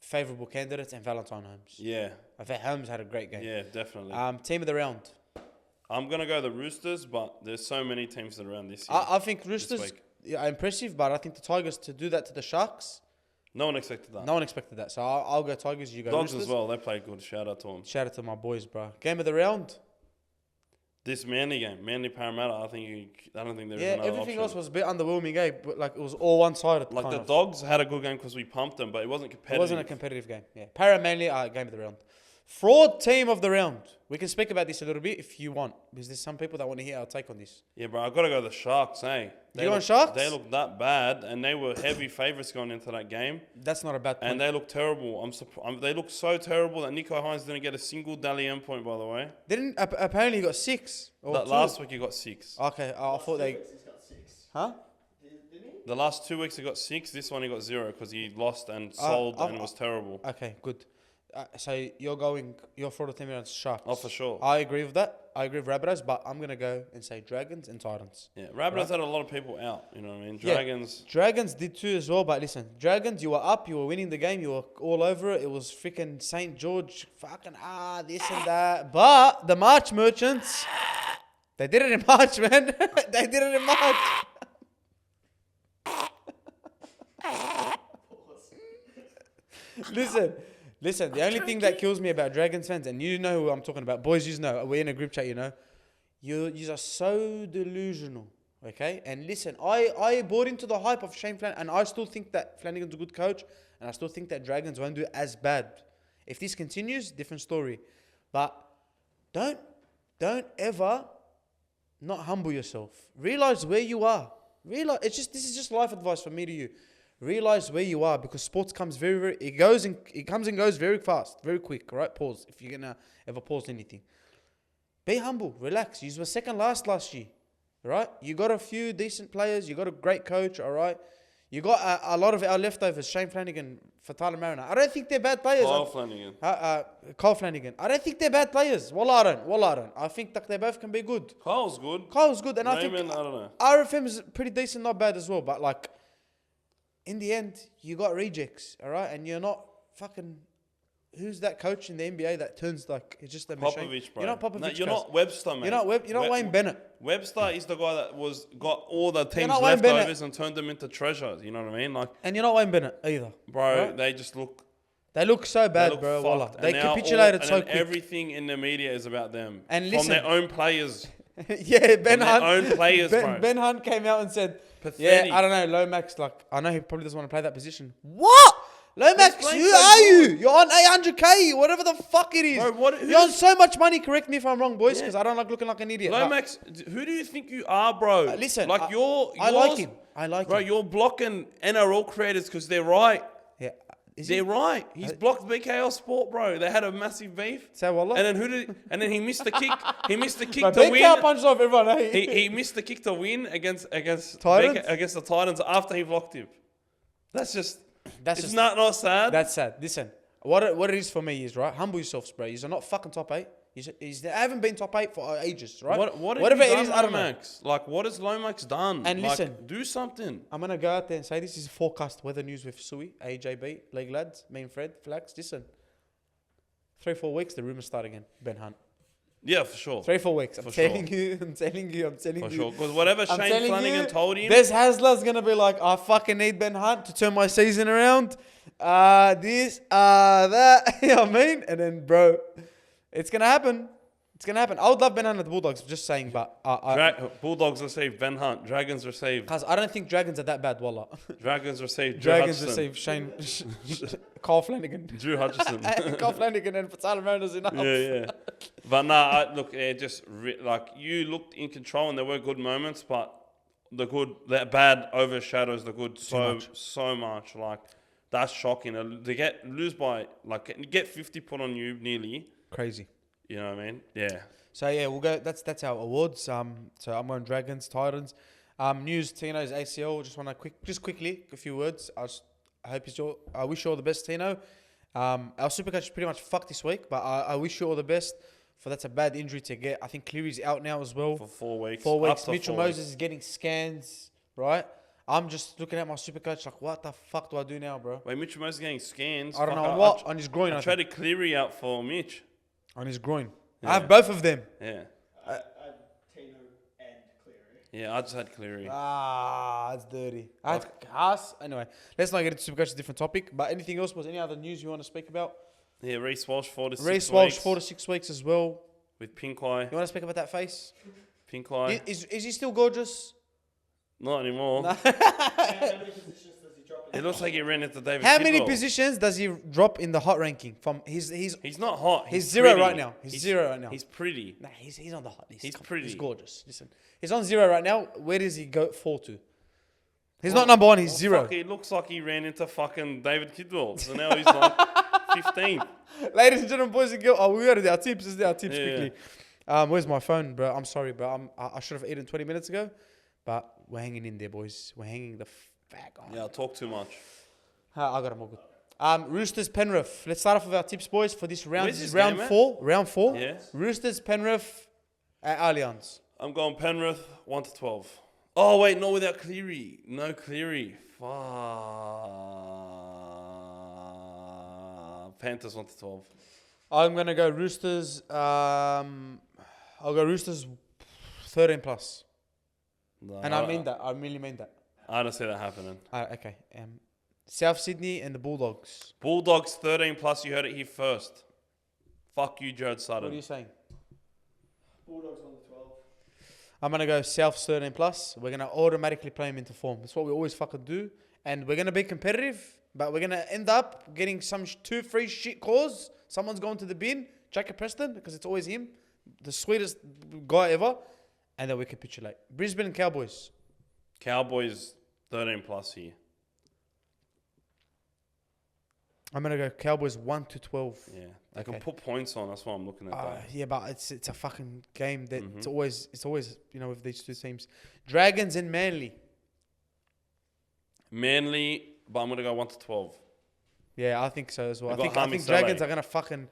favourable candidates, and Valentine Holmes. Yeah. I think Holmes had a great game. Yeah, definitely. Team of the round. I'm gonna go the Roosters, but there's so many teams that are around this year. I think Roosters are impressive, but I think the Tigers to do that to the Sharks. No one expected that. No one expected that. So I'll go Tigers, you go Dogs Roosters. as well. They played good. Shout out to them. Shout out to my boys, bro. Game of the round. This Manly game, Manly Parramatta. I don't think there is another everything option. else was a bit underwhelming, But like it was all one-sided. Like the Dogs had a good game because we pumped them, but it wasn't competitive. It wasn't a competitive game. Yeah, Para Manly game of the round. Fraud team of the round. We can speak about this a little bit if you want, because there's some people that want to hear our take on this. Yeah, bro, I gotta go the Sharks. Hey, You want Sharks? They look that bad, and they were heavy favourites going into that game. That's not a bad point. And they look terrible. They look so terrible that Nico Hines didn't get a single Dally M point, by the way. Apparently he got 6. That last week he got 6. Okay, I thought they. He's got 6. Huh? Didn't he? The last 2 weeks he got 6. This one he got 0 because he lost and sold and it was terrible. Okay, good. So you're for the team around Sharks. Oh, for sure. I agree with that. I agree with Rabbitohs, but I'm gonna go and say Dragons and Titans. Yeah, Rabbitohs had a lot of people out. You know what I mean? Dragons did too as well. But listen, Dragons, you were up, you were winning the game, you were all over it. It was freaking St. George, fucking this and that. But the March Merchants, they did it in March, man. They did it in March. Listen, the only thing that kills me about Dragons fans, and you know who I'm talking about, boys, you know, we're in a group chat, you are so delusional, okay? And listen, I bought into the hype of Shane Flanagan, and I still think that Flanagan's a good coach, and I still think that Dragons won't do as bad. If this continues, different story. But don't ever not humble yourself. Realize where you are. This is just life advice from me to you. Realize where you are, because sports comes it comes and goes very fast, very quick, right? Pause. If you're gonna ever pause anything. Be humble, relax. You were second last year, right? You got a few decent players, you got a great coach, all right? You got a lot of our leftovers, Shane Flanagan, Fatala Mariner. I don't think they're bad players. Kyle Flanagan. I don't think they're bad players. Wallah, I don't. I think that they both can be good. Kyle's good. And I think I don't know. RFM is pretty decent, not bad as well, but like, in the end, you got rejects, all right? And you're not fucking... Who's that coach in the NBA that turns like... It's just a machine? Popovich, bro. You're not Popovich. No, you're not Webster, man. You're not Wayne Bennett. Webster is the guy that got all the teams not Wayne leftovers and turned them into treasures. You know what I mean? And you're not Wayne Bennett either. Bro, right? they just look... They look so bad, bro. Wallah. They capitulated so quick. Everything in the media is about them. And listen, from their own players. Yeah, Ben From Hunt. their own players, bro. Ben Hunt came out and said, Pathetic. "Yeah, I don't know, Lomax. Like, I know he probably doesn't want to play that position. What? Lomax, He's playing who so are you? good. You're on 800k, whatever the fuck it is. Bro, You're on so much money. Correct me if I'm wrong, boys, Yeah. because I don't like looking like an idiot. Lomax, who do you think you are, bro? Listen, like I like him. I like bro. him. You're blocking NRL creators because they're right. Yeah, is They're he? right. He's blocked BKL Sport, bro. They had a massive beef. Say wallah. And then and then he missed the kick. He missed the kick Bro, to Ben win. Cow punched off everyone. Eh? He missed the kick to win against Titans? against the Titans after he blocked him. That's just. That's It's just not sad. That's sad. Listen, what it is for me is, right, humble yourselves, bro. You're not fucking top 8. They haven't been top 8 for ages, right? Whatever it is, I don't know. Like, what has Lomax done? And like, listen, do something. I'm going to go out there and say this is forecast weather news with Suey, AJB, League Lads, me and Fred, Flax. Listen, 3-4 weeks, the rumours start again. Ben Hunt. Yeah, for sure. 3-4 weeks. I'm For telling sure. you. I'm telling you. For sure. Because whatever I'm Shane telling Flanagan you, told him. Des Hasler's going to be like, I fucking need Ben Hunt to turn my season around. This, that. You know what I mean? And then, bro, it's going to happen. It's going to happen. I would love Ben Hunt at the Bulldogs, just saying, but... Bulldogs received Ben Hunt. Dragons received. Because I don't think Dragons are that bad, wallah. Dragons received. Drew Dragons Hutchison. received Carl Flanagan. Drew Hutchison. Carl Flanagan and Fatala Mariners enough. Yeah. But nah, look, like you looked in control and there were good moments, but the bad overshadows the good so much. Like that's shocking. To lose by get 50 put on you nearly. Crazy. You know what I mean? Yeah. So yeah, we'll go. That's our awards. So I'm going Dragons, Titans. News: Tino's ACL. Just want to quickly a few words. I wish you all the best, Tino. Our Supercoach is pretty much fucked this week, but I wish you all the best. For that's a bad injury to get. I think Cleary's out now as well for 4 weeks. 4 weeks. Up to Mitchell 4 Moses weeks. is getting scans. Right. I'm just looking at my Supercoach like, what the fuck do I do now, bro? Wait, Mitchell Moses getting scans. I don't know what on his groin. I traded Cleary out for Mitch. On his groin. Yeah. I have both of them. Yeah. I had Tino and Cleary. Yeah, I just had Cleary. That's dirty. I had Haas. Anyway, let's not get into Supercoach, a different topic. But anything else? Was any other news you want to speak about? Yeah, Reece Walsh 4 to 6 Reece weeks. Walsh 4 to 6 weeks as well. With pink eye. You want to speak about that face? Pink eye. Is he still gorgeous? Not anymore. How many positions does he drop in? It looks like he ran into David How many Kidwell. positions does he drop in the hot ranking? From he's not hot. He's zero pretty. right now. He's zero right now. He's pretty. Nah, he's on the hot list. He's Come on, pretty. He's gorgeous. Listen, he's on 0 right now. Where does he fall to? He's not number 1. He's 0. Fuck, it looks like he ran into fucking David Kidwell. So now he's like 15th. Ladies and gentlemen, boys and girls, we got to do our tips. Let's do our tips Yeah, quickly. Where's my phone, bro? I'm sorry, bro. I should have eaten 20 minutes ago, but we're hanging in there, boys. We're hanging the fag on. Yeah, I talk too much. I got them all good. Roosters Penrith. Let's start off with our tips, boys, for this round. Where's This is this round game at? 4. Round 4. Yeah. Roosters Penrith at Allianz. I'm going Penrith 1 to 12. Oh wait, not without Cleary. No Cleary. Fuck. Panthers 1 to 12. I'm gonna go Roosters. I'll go Roosters 13 plus. No, And I mean that. I really mean that. I don't see that happening. Okay. South Sydney and the Bulldogs. Bulldogs 13 plus. You heard it here first. Fuck you, Jared Sutton. What are you saying? Bulldogs on the 12. I'm gonna go South 13 plus. We're gonna automatically play them into form. That's what we always fucking do. And we're gonna be competitive, but we're gonna end up getting some 2 free shit calls. Someone's going to the bin. Jacob Preston, because it's always him, the sweetest guy ever. And then we capitulate. Brisbane and Cowboys. Cowboys 13 plus here. I'm gonna go Cowboys 1 to 12. Yeah, they Okay. can put points on. That's what I'm looking at. That. Yeah, but it's a fucking game that it's always with these two teams. Dragons and Manly. Manly, but I'm gonna go 1 to 12. Yeah, I think so as well. They've I got think Hami Dragons Saleh. are gonna fucking.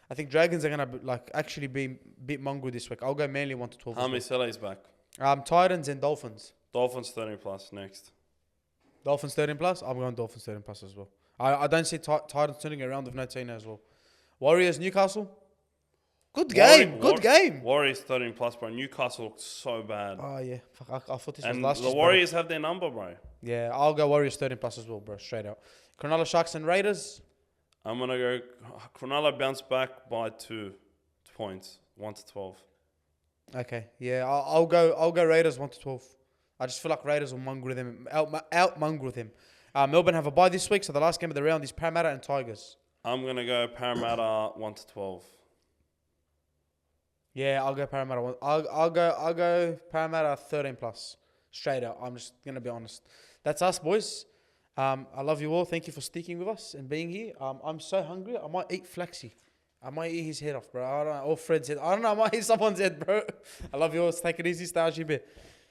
I think Dragons are gonna actually be a bit mongrel this week. I'll go Manly 1 to 12. as Hami Saleh's back. well. Titans and Dolphins. Dolphins 13 plus next. Dolphins 13 plus. I'm going Dolphins 13 plus as well. I don't see Titans turning around with no Tina as well. Warriors Newcastle. Good game. Good game. Warriors 13 plus, bro. Newcastle looked so bad. Oh yeah. Fuck, I thought this And was last the year's, Warriors have their number, bro. Yeah, I'll go Warriors 13 plus as well, bro. Straight out. Cronulla Sharks and Raiders. I'm gonna go. Cronulla bounced back by 2 points, 1 to 12. Okay, yeah, I'll go Raiders 1-12. I just feel like Raiders will mongrel them, out mongrel them. Melbourne have a bye this week, so the last game of the round is Parramatta and Tigers. I'm gonna go Parramatta 1-12. Yeah, I'll go Parramatta. I'll go Parramatta 13 plus. Straight out. I'm just gonna be honest. That's us, boys. I love you all. Thank you for sticking with us and being here. I'm so hungry. I might eat Flexi. I might eat his head off, bro. I don't know. Or Fred's head. I don't know. I might eat someone's head, bro. I love you all. Take it easy. Stay AJIBEH.